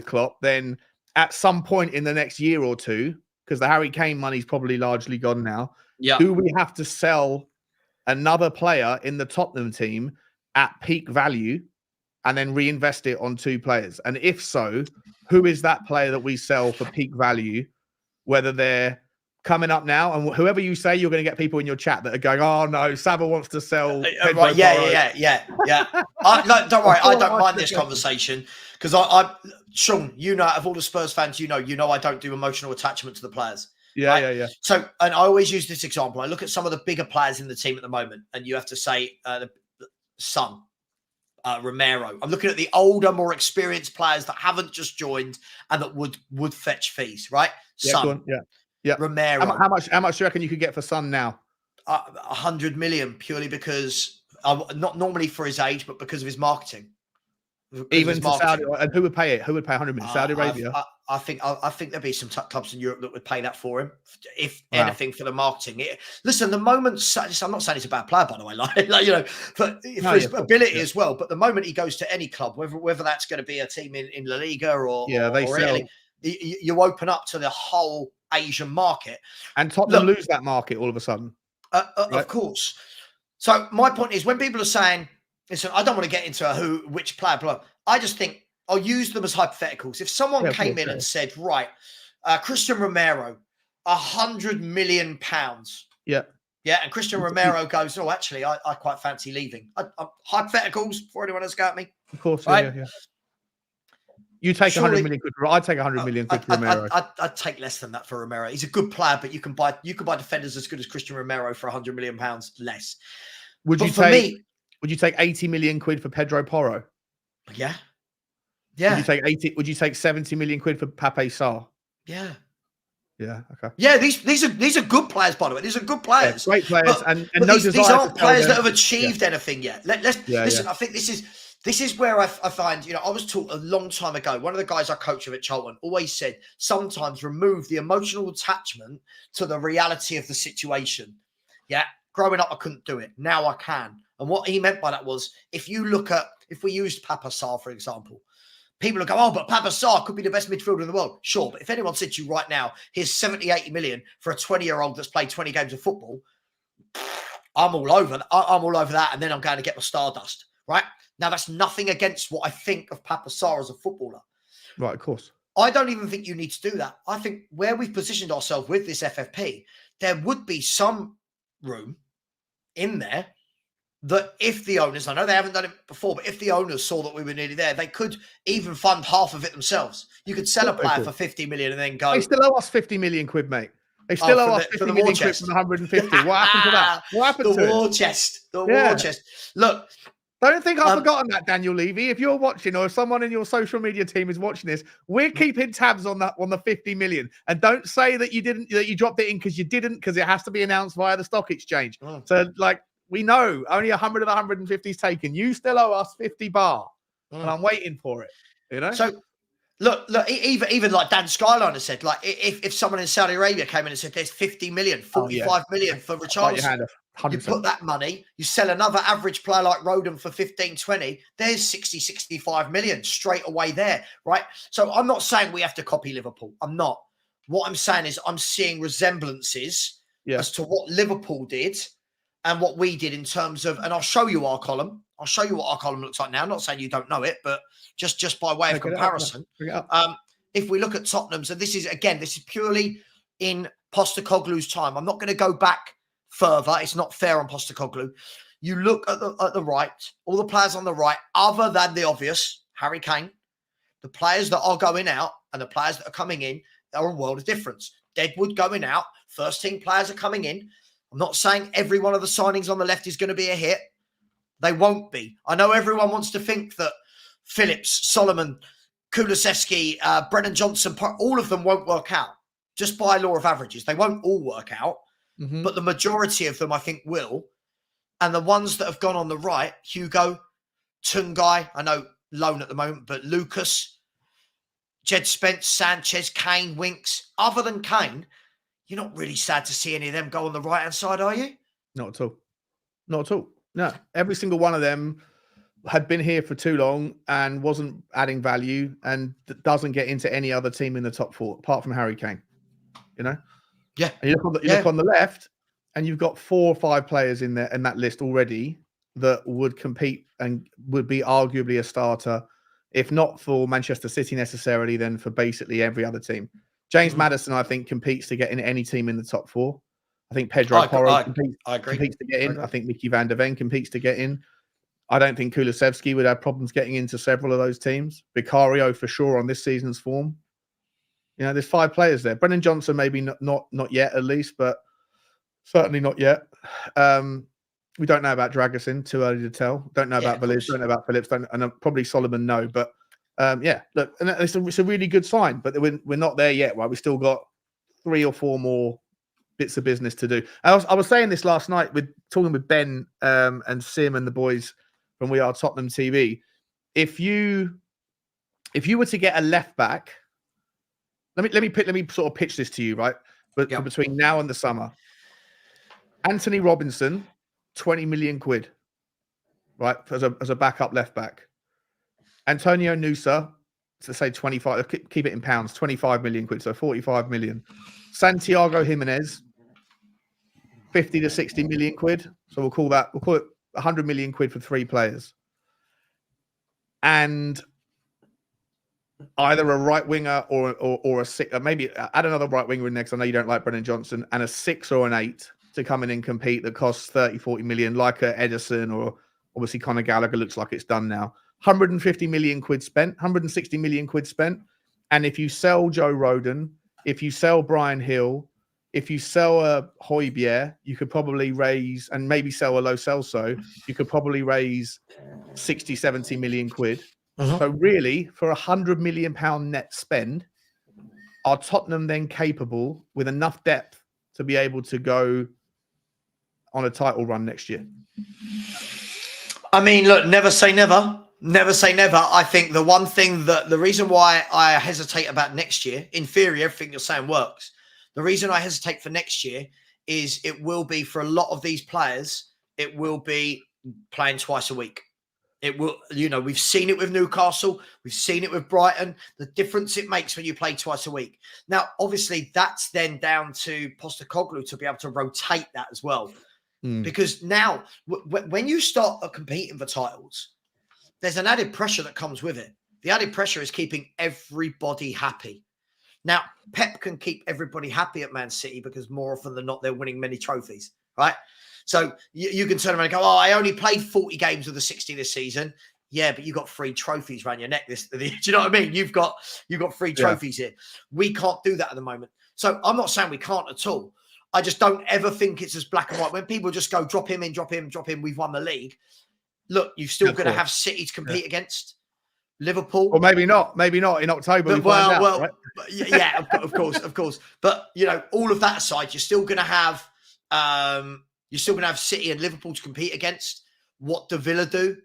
Klopp, then at some point in the next year or two, because the Harry Kane money's probably largely gone now, do we have to sell another player in the Tottenham team at peak value and then reinvest it on two players? And if so, who is that player that we sell for peak value, whether they're coming up now, and whoever you say, you're going to get people in your chat that are going, "Oh no, Savva wants to sell." Right, yeah. Don't worry, I don't mind this conversation because I, Sean, you know, of all the Spurs fans, you know, I don't do emotional attachment to the players. Yeah. So, and I always use this example. I look at some of the bigger players in the team at the moment, and you have to say the Son, Romero. I'm looking at the older, more experienced players that haven't just joined and that would fetch fees, right? Son, yeah. Romero. How much do you reckon you could get for Son now? 100 million, purely because not normally for his age, but because of his marketing. Even to Saudi, and who would pay it? Who would pay 100 million? Saudi Arabia. I think there'd be some clubs in Europe that would pay that for him, if anything, for the marketing. Listen, the moment, I'm not saying he's a bad player, by the way, like you know, but for his ability as well. But the moment he goes to any club, whether that's going to be a team in La Liga or Italy, you open up to the whole Asian market, and Tottenham lose that market all of a sudden. Right? Of course. So my point is, when people are saying, listen, I don't want to get into which player, blah. I just think I'll use them as hypotheticals. If someone came in and said, right, Christian Romero, £100 million. Yeah. And Christian Romero goes, oh, actually, I quite fancy leaving. Hypotheticals before anyone else go at me. Of course, right? Yeah. You take 100 million quid. I'd take 100 million quid for Romero. I'd take less than that for Romero. He's a good player, but you can buy defenders as good as Christian Romero for £100 million less. Would you take 80 million quid for Pedro Porro? Yeah. Would you take 70 million quid for Pape Sarr? Yeah. Yeah. Okay. Yeah. These are good players, by the way. These are good players. Yeah, great players, and these aren't players that have achieved anything yet. Listen. I think this is where I find, you know, I was taught a long time ago. One of the guys I coach with at Charlton always said, sometimes remove the emotional attachment to the reality of the situation. Yeah. Growing up, I couldn't do it. Now I can. And what he meant by that was, if we used Pape Sarr, for example, people will go, oh, but Pape Sarr could be the best midfielder in the world. Sure, but if anyone said to you right now, here's 70, 80 million for a 20-year-old that's played 20 games of football, I'm all over that, and then I'm going to get my Stardust, right? Now, that's nothing against what I think of Pape Sarr as a footballer. Right, of course. I don't even think you need to do that. I think where we've positioned ourselves with this FFP, there would be some room in there that if the owners, I know they haven't done it before, but if the owners saw that we were nearly there, they could even fund half of it themselves. You could sell a player for 50 million and then go. They still owe us 50 million quid, mate. They still owe us 50 million quid from 150. What happened to that? What happened to the war chest? The war chest. Look. Don't think I've forgotten that, Daniel Levy. If you're watching, or if someone in your social media team is watching this, we're keeping tabs on the 50 million. And don't say that you dropped it in because you didn't, because it has to be announced via the stock exchange. So, like, we know only 100 of the 150 is taken. You still owe us 50 bar, and I'm waiting for it. You know. So, look. Even like Dan Skyliner said, like if someone in Saudi Arabia came in and said there's 50 million, 45 million for Richarlison. You put that money, you sell another average player like Rhodon for 15, 20, there's 60, 65 million straight away there, right? So I'm not saying we have to copy Liverpool. I'm not. What I'm saying is I'm seeing resemblances as to what Liverpool did and what we did in terms of, and I'll show you our column. I'll show you what our column looks like now. I'm not saying you don't know it, but just by way of comparison. If we look at Tottenham's, and this is purely in Postecoglou's time. I'm not going to go back further. It's not fair on Postecoglou. You look at the right, all the players on the right, other than the obvious, Harry Kane, the players that are going out and the players that are coming in are a world of difference. Deadwood going out, first team players are coming in. I'm not saying every one of the signings on the left is going to be a hit. They won't be. I know everyone wants to think that Phillips, Solomon, Kulusevski, Brennan Johnson, all of them won't work out. Just by law of averages. They won't all work out. But the majority of them, I think, will. And the ones that have gone on the right, Hugo, Tungai, I know loan at the moment, but Lucas, Jed Spence, Sanchez, Kane, Winks. Other than Kane, you're not really sad to see any of them go on the right-hand side, are you? Not at all. Not at all. No. Every single one of them had been here for too long and wasn't adding value and doesn't get into any other team in the top four, apart from Harry Kane. You know? Yeah. And you look on the left, and you've got 4 or 5 players in there in that list already that would compete and would be arguably a starter, if not for Manchester City necessarily, then for basically every other team. James Maddison, I think, competes to get in any team in the top 4. I think Pedro Porro competes to get in. I think Mickey van der Ven competes to get in. I don't think Kulusevski would have problems getting into several of those teams. Vicario for sure on this season's form. You know, there's 5 players there. Brennan Johnson maybe not yet at least, but certainly not yet. We don't know about Dragusin, too early to tell. Don't know about Veliz, don't know about Phillips, and probably Solomon no. But yeah, look, and it's a really good sign. But we're not there yet, right? We still got 3 or 4 more bits of business to do. I was saying this last night with talking with Ben and Sim and the boys from We Are Tottenham TV. If you were to get a left back, let me sort of pitch this to you, right? But between now and the summer, Anthony Robinson, 20 million quid, right, as a backup left back. Antonio Nusa, to say 25, keep it in pounds, 25 million quid, so 45 million. Santiago Jimenez, 50 to 60 million quid. So we'll call it 100 million quid for 3 players. And either a right winger or a 6, maybe add another right winger in next. I know you don't like Brennan Johnson, and a 6 or an 8 to come in and compete that costs 30, 40 million, like a Edison, or obviously Conor Gallagher looks like it's done now. 150 million quid spent, 160 million quid spent. And if you sell Joe Rhodon, if you sell Brian Hill, if you sell a Højbjerg, you could probably raise, and maybe sell a Lo Celso, you could probably raise 60, 70 million quid. So really, for £100 million net spend, are Tottenham then capable with enough depth to be able to go on a title run next year? I mean, look, never say never. Never say never. I think the one thing that the reason why I hesitate about next year, in theory, everything you're saying works. The reason I hesitate for next year is it will be for a lot of these players, it will be playing twice a week. It will, you know, we've seen it with Newcastle. We've seen it with Brighton. The difference it makes when you play twice a week. Now, obviously, that's then down to Postecoglou to be able to rotate that as well. Because now, when you start competing for titles, there's an added pressure that comes with it. The added pressure is keeping everybody happy. Now, Pep can keep everybody happy at Man City because more often than not, they're winning many trophies, right? So you can turn around and go, oh, I only played 40 games of the 60 this season. Yeah, but you got 3 trophies around your neck. Do you know what I mean? You've got 3 trophies here. We can't do that at the moment. So I'm not saying we can't at all. I just don't ever think it's as black and white. When people just go, drop him in, we've won the league. Look, you're still going to have City to compete against. Liverpool. Or maybe not in October. Right? Yeah, of course. But, you know, all of that aside, you're still going to have City and Liverpool to compete against. What do Villa do?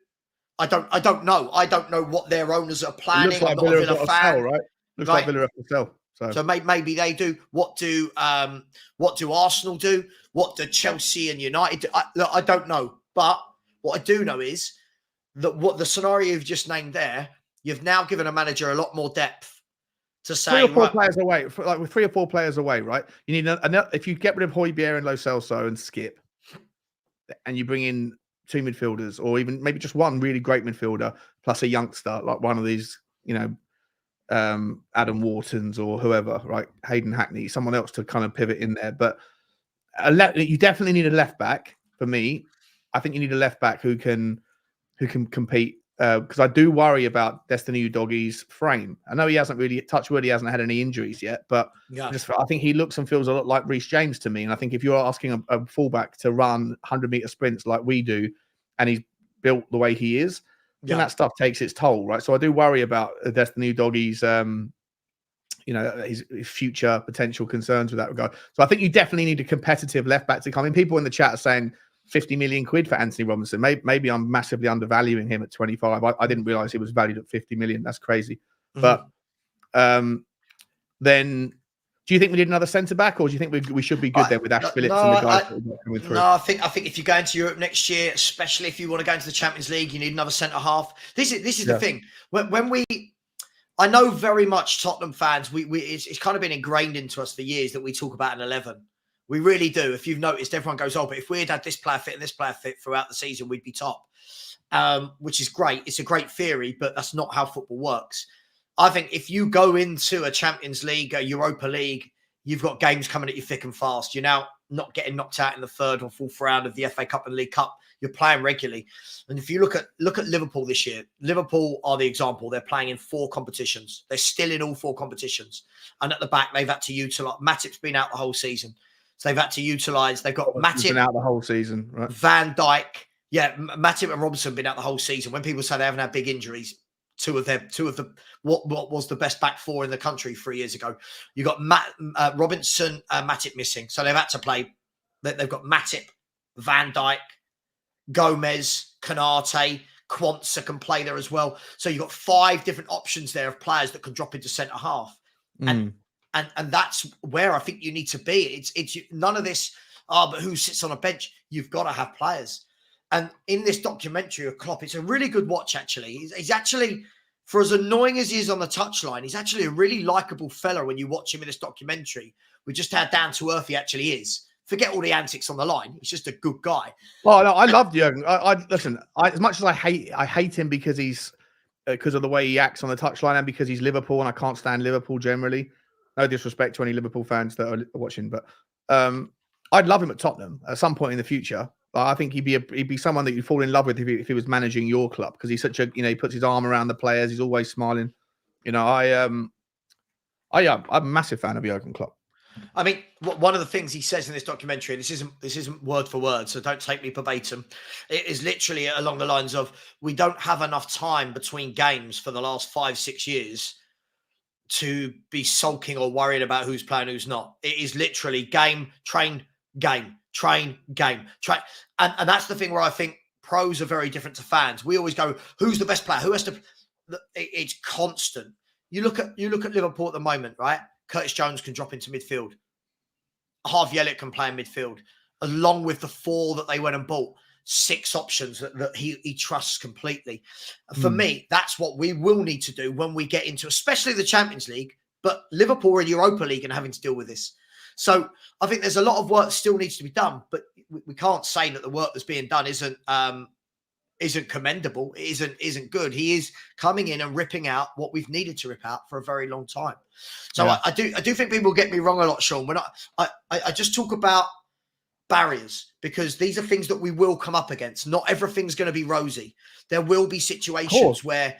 I don't know. I don't know what their owners are planning. Like I'm not a Villa fan, right? Looks like Villa have to sell. So maybe they do. What do Arsenal do? What do Chelsea and United do? I don't know. But what I do know is that what the scenario you've just named there, you've now given a manager a lot more depth to say 3 or 4 players away. Like with 3 or 4 players away, right? You need if you get rid of Højbjerg and Lo Celso and Skip, and you bring in 2 midfielders, or even maybe just one really great midfielder plus a youngster, like one of these, you know, Adam Whartons or whoever, right? Hayden Hackney, someone else to kind of pivot in there. But you definitely need a left back. For me, I think you need a left back who can compete. Because I do worry about Destiny Udogie's frame. I know he hasn't really, touch wood, he hasn't had any injuries yet, but I think he looks and feels a lot like Reece James to me. And I think if you're asking a fullback to run 100-meter sprints like we do, and he's built the way he is, then that stuff takes its toll, right? So I do worry about Destiny Udogie's, his future potential concerns with that regard. So I think you definitely need a competitive left back to come in. People in the chat are saying 50 million quid for Anthony Robinson. Maybe I'm massively undervaluing him at 25. I didn't realize he was valued at 50 million. That's crazy. But then do you think we need another centre back, or do you think we should be good there with Ash Phillips and the guys that are coming through? No, I think if you go into Europe next year, especially if you want to go into the Champions League, you need another centre half. This is the thing. I know very much Tottenham fans, it's kind of been ingrained into us for years that we talk about an 11. We really do. If you've noticed, everyone goes, oh, but if we had this player fit and this player fit throughout the season, we'd be top, which is great. It's a great theory, but that's not how football works. I think if you go into a Champions League, a Europa League, you've got games coming at you thick and fast. You're now not getting knocked out in the third or fourth round of the FA Cup and League Cup. You're playing regularly. And if you look at Liverpool this year, Liverpool are the example. They're playing in 4 competitions. They're still in all 4 competitions. And at the back, they've had to utilise. Matip's been out the whole season. So they've had to utilise. They've got Matip. Been out the whole season, right? Van Dijk. Yeah, Matip and Robinson have been out the whole season. When people say they haven't had big injuries, two of the what was the best back 4 in the country 3 years ago. You got Robinson, Matip missing, so they've had to play. They've got Matip, Van Dijk, Gomez, Kanate, Quansah can play there as well. So you've got 5 different options there of players that can drop into centre half, and that's where I think you need to be. It's none of this. But who sits on a bench? You've got to have players. And in this documentary of Klopp, it's a really good watch, actually. He's actually, for as annoying as he is on the touchline, he's actually a really likeable fella when you watch him in this documentary with just how down-to-earth he actually is. Forget all the antics on the line. He's just a good guy. Well, no, I loved Jurgen. Listen, as much as I hate him because of the way he acts on the touchline and because he's Liverpool and I can't stand Liverpool generally. No disrespect to any Liverpool fans that are watching, but I'd love him at Tottenham at some point in the future. I think he'd be someone that you'd fall in love with if he was managing your club, because he's such a, he puts his arm around the players. He's always smiling. I'm a massive fan of Jurgen Klopp. I mean, one of the things he says in this documentary, this isn't word for word, so don't take me verbatim. It is literally along the lines of, we don't have enough time between games for the last 5-6 years to be sulking or worried about who's playing, who's not. It is literally game, train, game. Train, game, train. And that's the thing where I think pros are very different to fans. We always go, who's the best player? Who has to... It's constant. You look at Liverpool at the moment, right? Curtis Jones can drop into midfield. Harvey Elliott can play in midfield, along with the 4 that they went and bought. 6 options that he trusts completely. For me, that's what we will need to do when we get into, especially the Champions League, but Liverpool are in Europa League and having to deal with this. So I think there's a lot of work that still needs to be done, but we can't say that the work that's being done isn't commendable. It isn't good. He is coming in and ripping out what we've needed to rip out for a very long time. So yeah. I do think people get me wrong a lot, Sean. When I just talk about barriers, because these are things that we will come up against. Not everything's going to be rosy. There will be situations where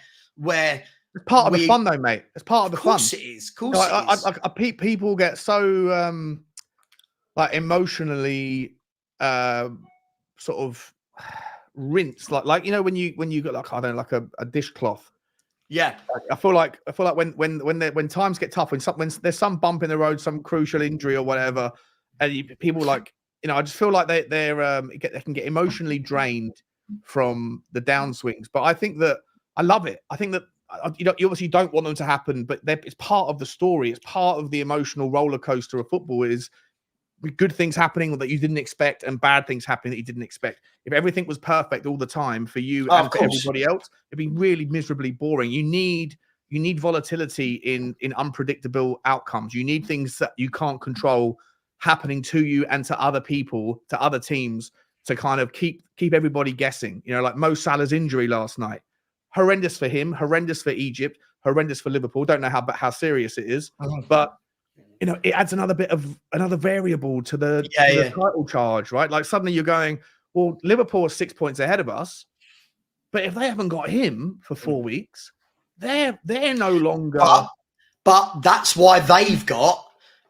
it's part of the fun, though, mate. It's part of the fun. Of course it is. Of course it is. People get so emotionally sort of rinsed, like when you got like, I don't know, like a dishcloth. Yeah, I feel like when times get tough, when there's some bump in the road, some crucial injury or whatever, and people like, I just feel like they can get emotionally drained from the downswings. But I think that I love it. I think that. You obviously don't want them to happen, but it's part of the story. It's part of the emotional roller coaster of football. Is good things happening that you didn't expect and bad things happening that you didn't expect. If everything was perfect all the time for you and for everybody else, it'd be really miserably boring. You need volatility in unpredictable outcomes. You need things that you can't control happening to you and to other people, to other teams, to kind of keep everybody guessing. Like Mo Salah's injury last night. Horrendous for him, horrendous for Egypt, horrendous for Liverpool. Don't know how serious it is, but it adds another variable to the title charge, right? Like suddenly you're going, well, Liverpool are 6 points ahead of us, but if they haven't got him for 4 weeks, they're no longer. But that's why they've got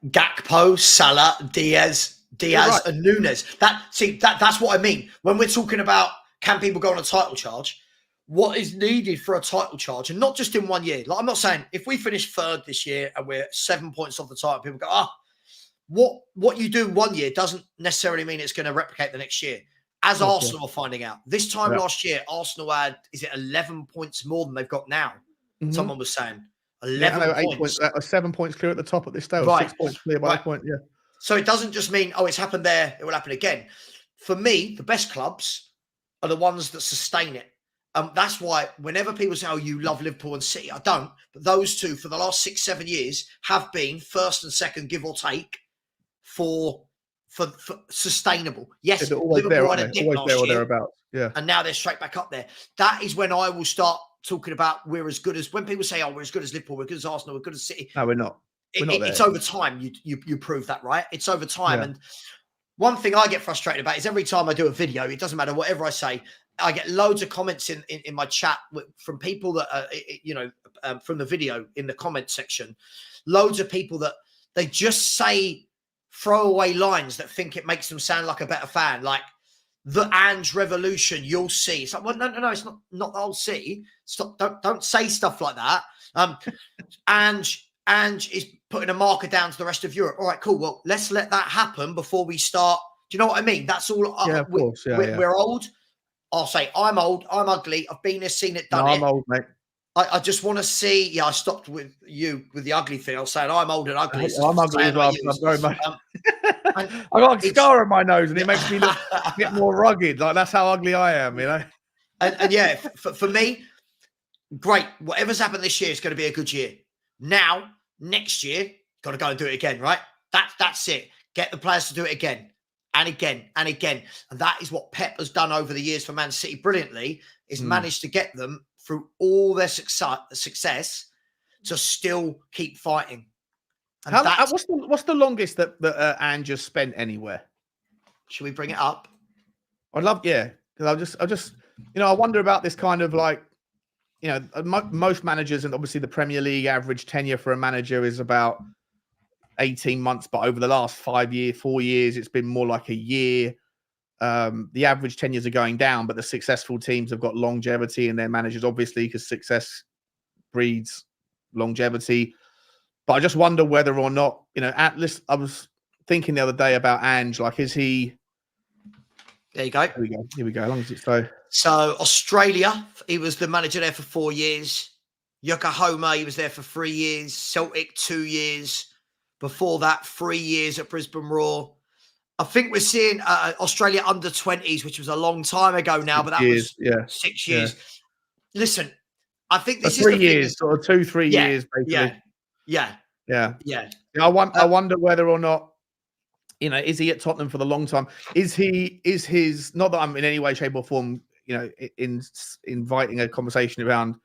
Gakpo, Salah, Diaz, right, and Nunes. That's what I mean when we're talking about, can people go on a title charge? What is needed for a title charge, and not just in 1 year. Like, I'm not saying if we finish 3rd this year and we're 7 points off the title, people go, what you do 1 year doesn't necessarily mean it's going to replicate the next year. As Arsenal are finding out. This time last year, Arsenal had, 11 points more than they've got now? Someone was saying 11 points. 7 points clear at the top at this stage. Right. 6 points clear by a point, yeah. So it doesn't just mean, it's happened there, it will happen again. For me, the best clubs are the ones that sustain it. That's why whenever people say, you love Liverpool and City, I don't. But those two, for the last 6-7 years, have been first and second, give or take, for sustainable. Yes, they're always Liverpool there, had a dip last year, or thereabouts. Yeah. And now they're straight back up there. That is when I will start talking about we're as good as, when people say, oh, we're as good as Liverpool, we're as good as Arsenal, we're good as City. No, we're not. We're not there. It's over time. You prove that, right? It's over time. Yeah. And one thing I get frustrated about is every time I do a video, it doesn't matter whatever I say, I get loads of comments in my chat from people that are, from the video in the comment section, loads of people that they just say throwaway lines that think it makes them sound like a better fan, like the Ange revolution. You'll see. It's like, well, no, it's not the whole city. Stop! Don't say stuff like that. Ange is putting a marker down to the rest of Europe. All right, cool. Well, let's let that happen before we start. Do you know what I mean? That's all. Yeah, of course. We're old. I'll say I'm old. I'm ugly. I've been here, seen it, done it. I'm old, mate. I just want to see. Yeah, I stopped with you with the ugly thing. I was saying I'm old and ugly. I'm ugly as well. I'm very much. I got a scar on my nose, and it makes me look a bit more rugged. Like, that's how ugly I am, you know. And yeah, for me, great. Whatever's happened this year is going to be a good year. Now, next year, got to go and do it again, right? That's it. Get the players to do it again and again and again. And that is what Pep has done over the years for Man City brilliantly, is managed to get them through all their success to still keep fighting. And what's the longest that Ange has spent anywhere? Should we bring it up? I'd love, yeah, because I just, I wonder about this kind of like, most managers, and obviously the Premier League average tenure for a manager is about 18 months, but over the last 4 years, it's been more like a year. The average tenures are going down, but the successful teams have got longevity in their managers, obviously, because success breeds longevity. But I just wonder whether or not, at least I was thinking the other day about Ange, like, is he... There you go. Here we go. How long is it? So Australia, he was the manager there for 4 years. Yokohama, he was there for 3 years. Celtic, 2 years. Before that, 3 years at Brisbane Roar. I think we're seeing Australia under 20s, which was a long time ago now, but that was 6 years. Yeah. Listen, I think this is 3 years, or 2-3 years, basically. Yeah. I wonder whether or not, is he at Tottenham for the long time? Is his, not that I'm in any way, shape or form, inviting a conversation around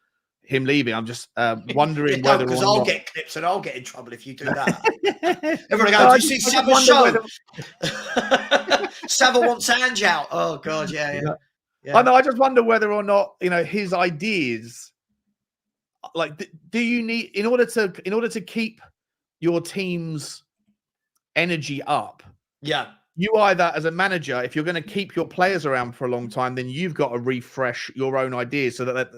him leaving. I'm just wondering whether because or I'll not... get clips and I'll get in trouble if you do that. Everyone goes, do you see Savva Sean? Savva wants Ange out. Oh God, yeah. I know. I just wonder whether or not, his ideas, like, do you need, in order to keep your team's energy up? Yeah. You either, as a manager, if you're going to keep your players around for a long time, then you've got to refresh your own ideas so that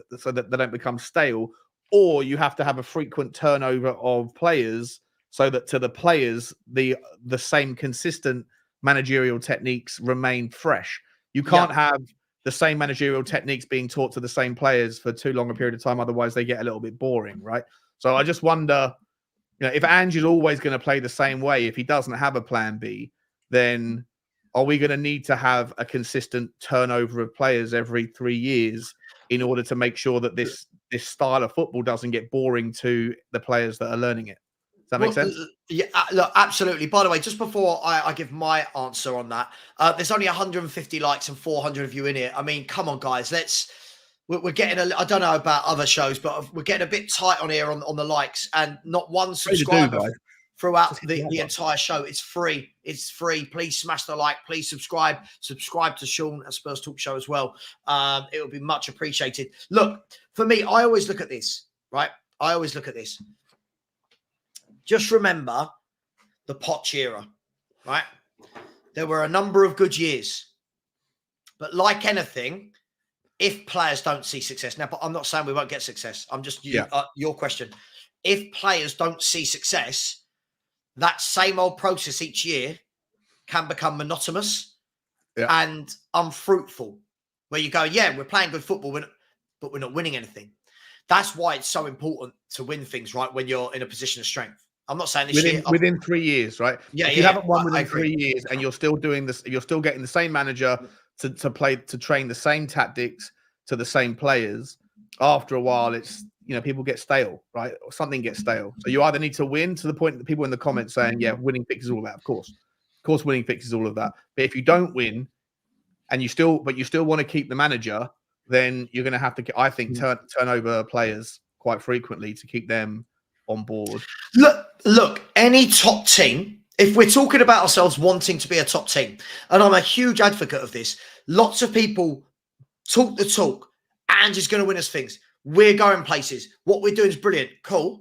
they don't become stale, or you have to have a frequent turnover of players so that to the players the same consistent managerial techniques remain fresh. You can't have the same managerial techniques being taught to the same players for too long a period of time, otherwise they get a little bit boring, right? So I just wonder, if Ange is always going to play the same way, if he doesn't have a plan B, then are we going to need to have a consistent turnover of players every 3 years in order to make sure that this style of football doesn't get boring to the players that are learning it? Does that make sense? Yeah, look, absolutely. By the way, just before I give my answer on that, there's only 150 likes and 400 of you in here. I mean, come on, guys. We're getting I don't know about other shows, but we're getting a bit tight on here on the likes, and not one subscriber throughout the entire show. It's free. It's free. Please smash the like. Please subscribe. Subscribe to Sean at Spurs Talk Show as well. It would be much appreciated. Look, for me, I always look at this, right? Just remember the Poch era, right? There were a number of good years. But like anything, if players don't see success, now, but I'm not saying we won't get success. I'm just your question. If players don't see success, that same old process each year can become monotonous and unfruitful, where you go, we're playing good football, but we're not winning anything. That's why it's so important to win things, right, when you're in a position of strength. I'm not saying within 3 years, right? If you haven't won within 3 years and you're still doing this, you're still getting the same manager to train the same tactics to the same players. After a while, it's people get stale, right? Or something gets stale. So you either need to win, to the point that people in the comments saying, winning fixes all that. Of course, winning fixes all of that. But if you don't win and you still want to keep the manager, then you're going to have to, I think, turn over players quite frequently to keep them on board. Look, any top team, if we're talking about ourselves wanting to be a top team, and I'm a huge advocate of this, lots of people talk the talk, and is going to win us things. We're going places. What we're doing is brilliant. Cool.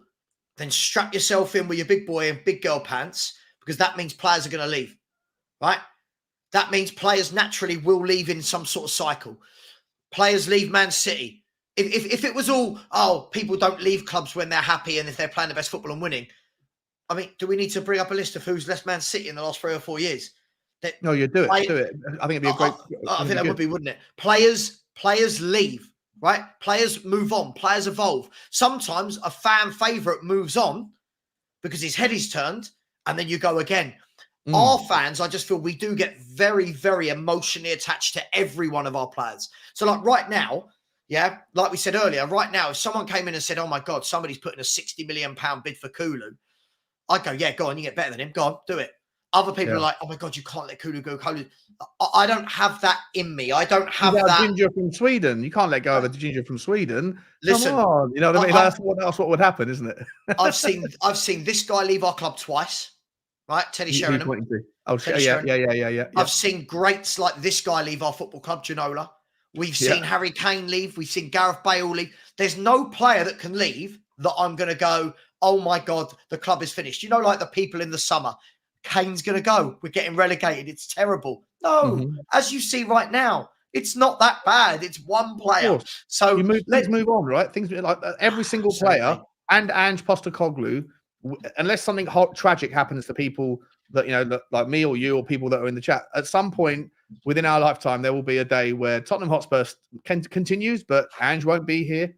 Then strap yourself in with your big boy and big girl pants, because that means players are going to leave, right? That means players naturally will leave in some sort of cycle. Players leave Man City. If it was all, people don't leave clubs when they're happy and if they're playing the best football and winning. I mean, do we need to bring up a list of who's left Man City in the last 3 or 4 years? No, you do it. Do it. I think it'd be a great. I think that would be, wouldn't it? Players leave, right? Players move on. Players evolve. Sometimes a fan favourite moves on because his head is turned, and then you go again. Our fans, I just feel we do get very, very emotionally attached to every one of our players. So, like right now, yeah, like we said earlier, right now, if someone came in and said, "Oh my God, somebody's putting a £60 million bid for Kulu," I'd go, "Yeah, go on, you get better than him. Go on, do it." Other people are like, "Oh my God, you can't let Kulu go." I don't have that in me. I don't have that. Ginger from Sweden. You can't let go of a ginger from Sweden. Listen, come on. You know what I mean? That's what would happen, isn't it? I've seen this guy leave our club twice. Right, Teddy Sheringham. Yeah. I've seen greats like this guy leave our football club, Ginola. We've seen Harry Kane leave. We've seen Gareth Bale leave. There's no player that can leave that I'm going to go, "Oh my God, the club is finished." You know, like the people in the summer, Kane's going to go. We're getting relegated. It's terrible. No, as you see right now, it's not that bad. It's one player. So let's move on, right? Things like every single player and Ange Postecoglou, unless something tragic happens to people that, you know, like me or you or people that are in the chat, at some point within our lifetime, there will be a day where Tottenham Hotspur continues, but Ange won't be here,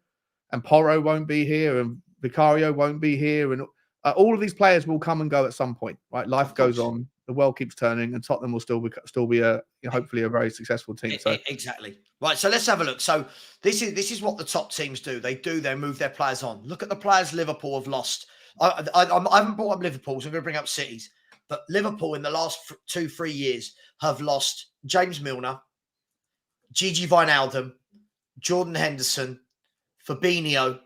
and Porro won't be here, and Vicario won't be here, and all of these players will come and go at some point, right? Life goes on, the world keeps turning, and Tottenham will still be a, you know, hopefully a very successful team. So exactly right. So let's have a look. So this is what the top teams do. They move their players on. Look at the players Liverpool have lost. I haven't brought up Liverpool, so I'm going to bring up cities. But Liverpool in the last 2-3 years have lost James Milner, Gigi Wijnaldum, Jordan Henderson, Fabinho,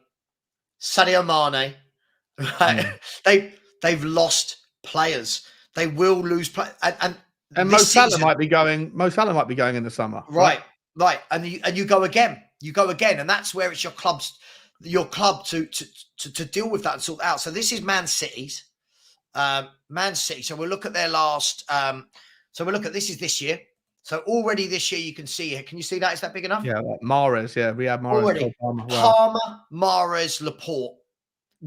Sadio Mane. Right? They've lost players. They will lose play, and Mo Salah might be going. Mo Salah might be going in the summer. Right. And you go again. You go again, and that's where it's your club to deal with that and sort out. So this is Man City's. Man City. So we'll look at their last. So we'll look at this year. So already this year you can see here. Can you see that? Is that big enough? Yeah, like Mahrez. Yeah, we have Mahrez. Already. Palmer, Mahrez, Laporte,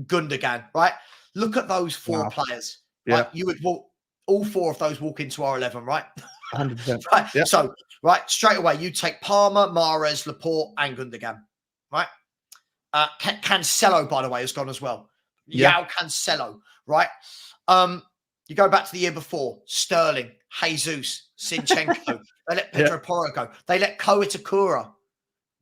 Gundogan. Right. Look at those four players. Right? Yeah. You would walk. All four of those walk into our 11, right? 100%. Right. Yep. So, right, straight away, you take Palmer, Mahrez, Laporte, and Gundogan, right? Cancelo, by the way, has gone as well. Yeah. Yao Cancelo, right? You go back to the year before, Sterling, Jesus, Zinchenko. They let Pedro Porro go. They let Ko Itakura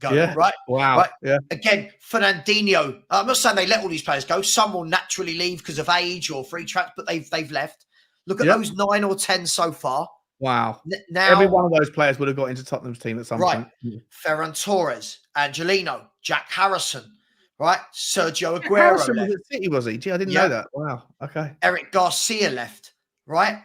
go, right? Wow. Right? Yeah. Again, Fernandinho. I'm not saying they let all these players go. Some will naturally leave because of age or free tracks, but they've left. Look at those 9 or 10 so far. Wow. Now, every one of those players would have got into Tottenham's team at some point. Ferran Torres, Angelino, Jack Harrison, right? Sergio Aguero Harrison left. was at City, was he? Gee, I didn't know that. Wow. Okay. Eric Garcia left, right?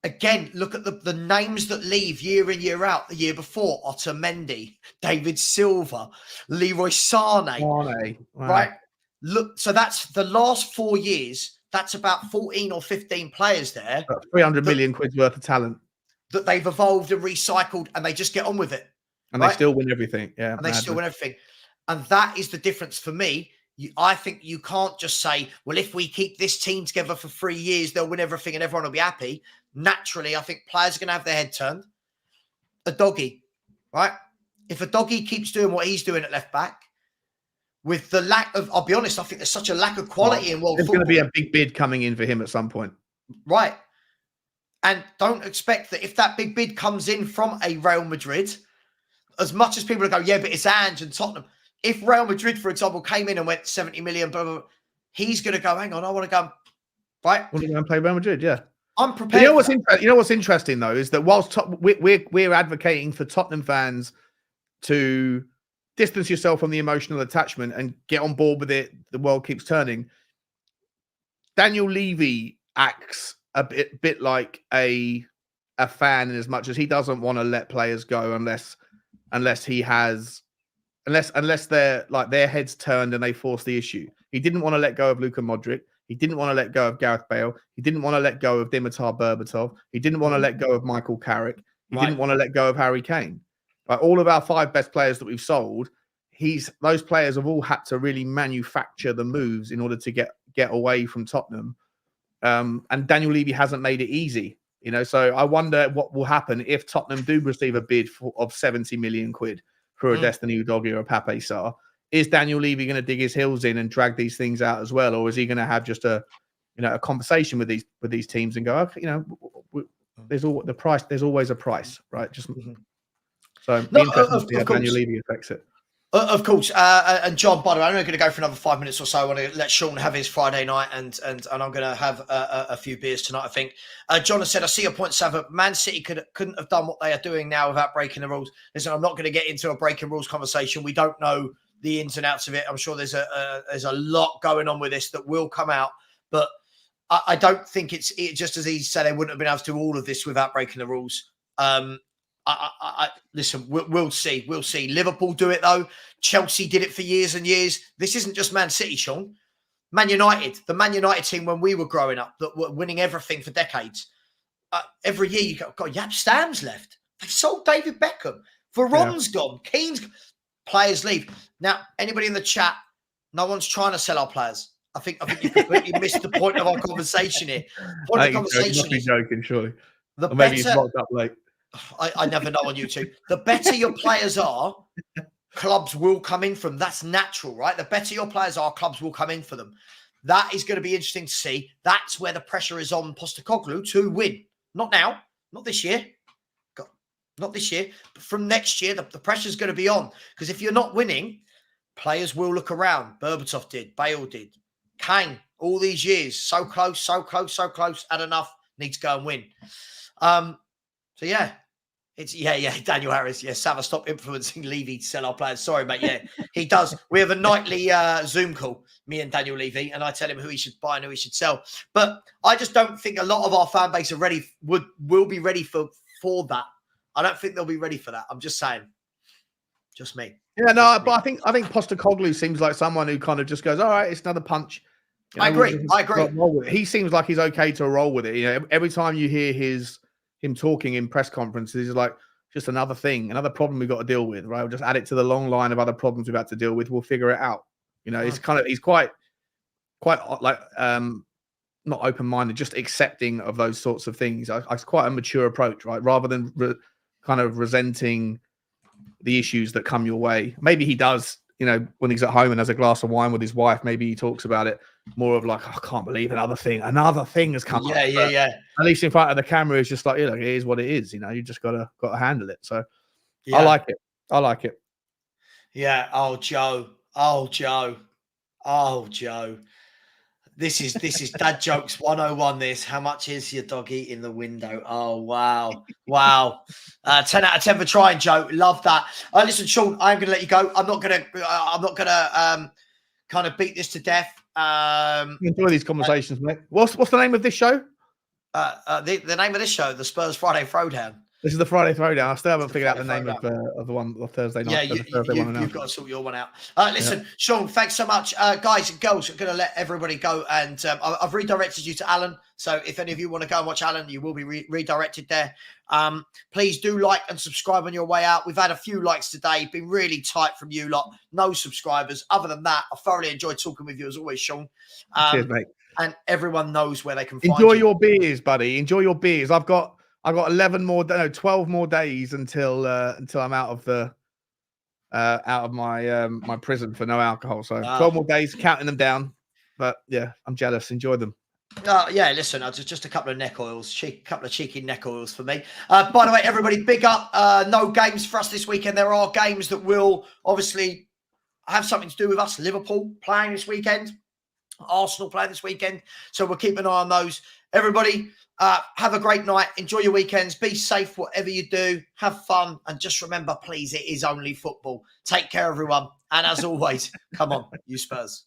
Again, look at the names that leave year in, year out. The year before, Otamendi, David Silva, Leroy Sane. Wow. Right? Look, so that's the last 4 years. That's about 14 or 15 players there. 300 million quid's worth of talent. That they've evolved and recycled, and they just get on with it. And they still win everything. Yeah. And they still win everything. And that is the difference for me. I think you can't just say, well, if we keep this team together for 3 years, they'll win everything and everyone will be happy. Naturally, I think players are going to have their head turned. A doggy, right? If a doggy keeps doing what he's doing at left back, with the lack of, I'll be honest, I think there's such a lack of quality in world football. There's going to be a big bid coming in for him at some point. Right. And don't expect that if that big bid comes in from a Real Madrid, as much as people go, yeah, but it's Ange and Tottenham. If Real Madrid, for example, came in and went 70 million, blah, blah, blah, he's going to go, hang on, I want to go, right? Want to go and play Real Madrid, yeah. I'm prepared. You know what's interesting, though, is that whilst we're advocating for Tottenham fans to distance yourself from the emotional attachment and get on board with it. The world keeps turning. Daniel Levy acts a bit like a fan, in as much as he doesn't want to let players go unless they're like their heads turned and they force the issue. He didn't want to let go of Luka Modric. He didn't want to let go of Gareth Bale. He didn't want to let go of Dimitar Berbatov. He didn't want to let go of Michael Carrick. He didn't want to let go of Harry Kane. Like, all of our 5 best players that we've sold, those players have all had to really manufacture the moves in order to get away from Tottenham. And Daniel Levy hasn't made it easy, So I wonder what will happen if Tottenham do receive a bid of 70 million quid for a Destiny Udogie or a Pape Sarr. Is Daniel Levy going to dig his heels in and drag these things out as well, or is he going to have just a conversation with these teams and go, okay, there's always a price, right? Just so interesting to see how Daniel Levy affects it. Of course, and John, by the way, I'm only going to go for another 5 minutes or so. I want to let Sean have his Friday night, and I'm going to have a few beers tonight, I think. John has said, I see your point, Savva. Man City couldn't have done what they are doing now without breaking the rules. Listen, I'm not going to get into a breaking rules conversation. We don't know the ins and outs of it. I'm sure there's a lot going on with this that will come out, but I don't think it's just as easy to say they wouldn't have been able to do all of this without breaking the rules. Listen, we'll see. We'll see. Liverpool do it, though. Chelsea did it for years and years. This isn't just Man City, Sean. Man United, the Man United team when we were growing up, that were winning everything for decades. Every year you got Yap Stam's left. They've sold David Beckham. Veron's gone. Keane's gone. Players leave. Now, anybody in the chat, no one's trying to sell our players. I think you completely missed the point of our conversation here. The point of the conversation is joking, surely. Or maybe he's locked up late. I never know on YouTube. The better your players are, clubs will come in from. That's natural, right? The better your players are, clubs will come in for them. That is going to be interesting to see. That's where the pressure is on Postecoglou to win. Not now, not this year. Not this year, but from next year, the pressure is going to be on. Because if you're not winning, players will look around. Berbatov did, Bale did, Kane, all these years, so close, had enough, need to go and win. So yeah, it's Daniel Harris. Yeah, Savva, stop influencing Levy to sell our players. Sorry, mate. Yeah, he does. We have a nightly Zoom call, me and Daniel Levy, and I tell him who he should buy and who he should sell. But I just don't think a lot of our fan base are ready. Will be ready for that. I don't think they'll be ready for that. I'm just saying. Just me. Yeah, no, but I think Postecoglou seems like someone who kind of just goes, all right, it's another punch. I agree. He seems like he's okay to roll with it. Every time you hear him talking in press conferences, he's like, just another thing, another problem we've got to deal with, right? We'll just add it to the long line of other problems we've had to deal with. We'll figure it out. He's quite like, not open-minded, just accepting of those sorts of things. It's quite a mature approach, right? Rather than kind of resenting the issues that come your way. Maybe he does, when he's at home and has a glass of wine with his wife, maybe he talks about it more of like, oh, I can't believe another thing has come up. Yeah. At least in front of the camera, it's just like, it is what it is. You just gotta handle it. So yeah. I like it. Yeah. Oh, Joe. This is dad jokes 101. This, how much is your doggy in the window? Oh, wow. 10 out of 10 for trying, Joe. Love that. Listen, Sean, I'm going to let you go. I'm not going to kind of beat this to death. Enjoy these conversations, mate. What's the name of this show? The name of this show, the Spurs Friday Throwdown. This is the Friday Throwdown. I still haven't figured out the name of the one of Thursday night. Yeah, you've got to sort your one out. Listen, Sean, thanks so much. Guys and girls, I'm going to let everybody go. And I've redirected you to Alan. So if any of you want to go and watch Alan, you will be redirected there. Please do like and subscribe on your way out. We've had a few likes today. Been really tight from you lot. No subscribers. Other than that, I thoroughly enjoyed talking with you as always, Sean. Cheers, mate. And everyone knows where they can find you. Enjoy your beers, buddy. Enjoy your beers. I've got 12 more days until I'm out of my prison for no alcohol. So 12 more days, counting them down. But yeah, I'm jealous. Enjoy them. Yeah, listen, just a couple of neck oils, couple of cheeky neck oils for me. By the way, everybody, big up. No games for us this weekend. There are games that will obviously have something to do with us. Liverpool playing this weekend. Arsenal playing this weekend. So we'll keep an eye on those. Everybody, have a great night. Enjoy your weekends. Be safe, whatever you do. Have fun. And just remember, please, it is only football. Take care, everyone. And as always, come on, you Spurs.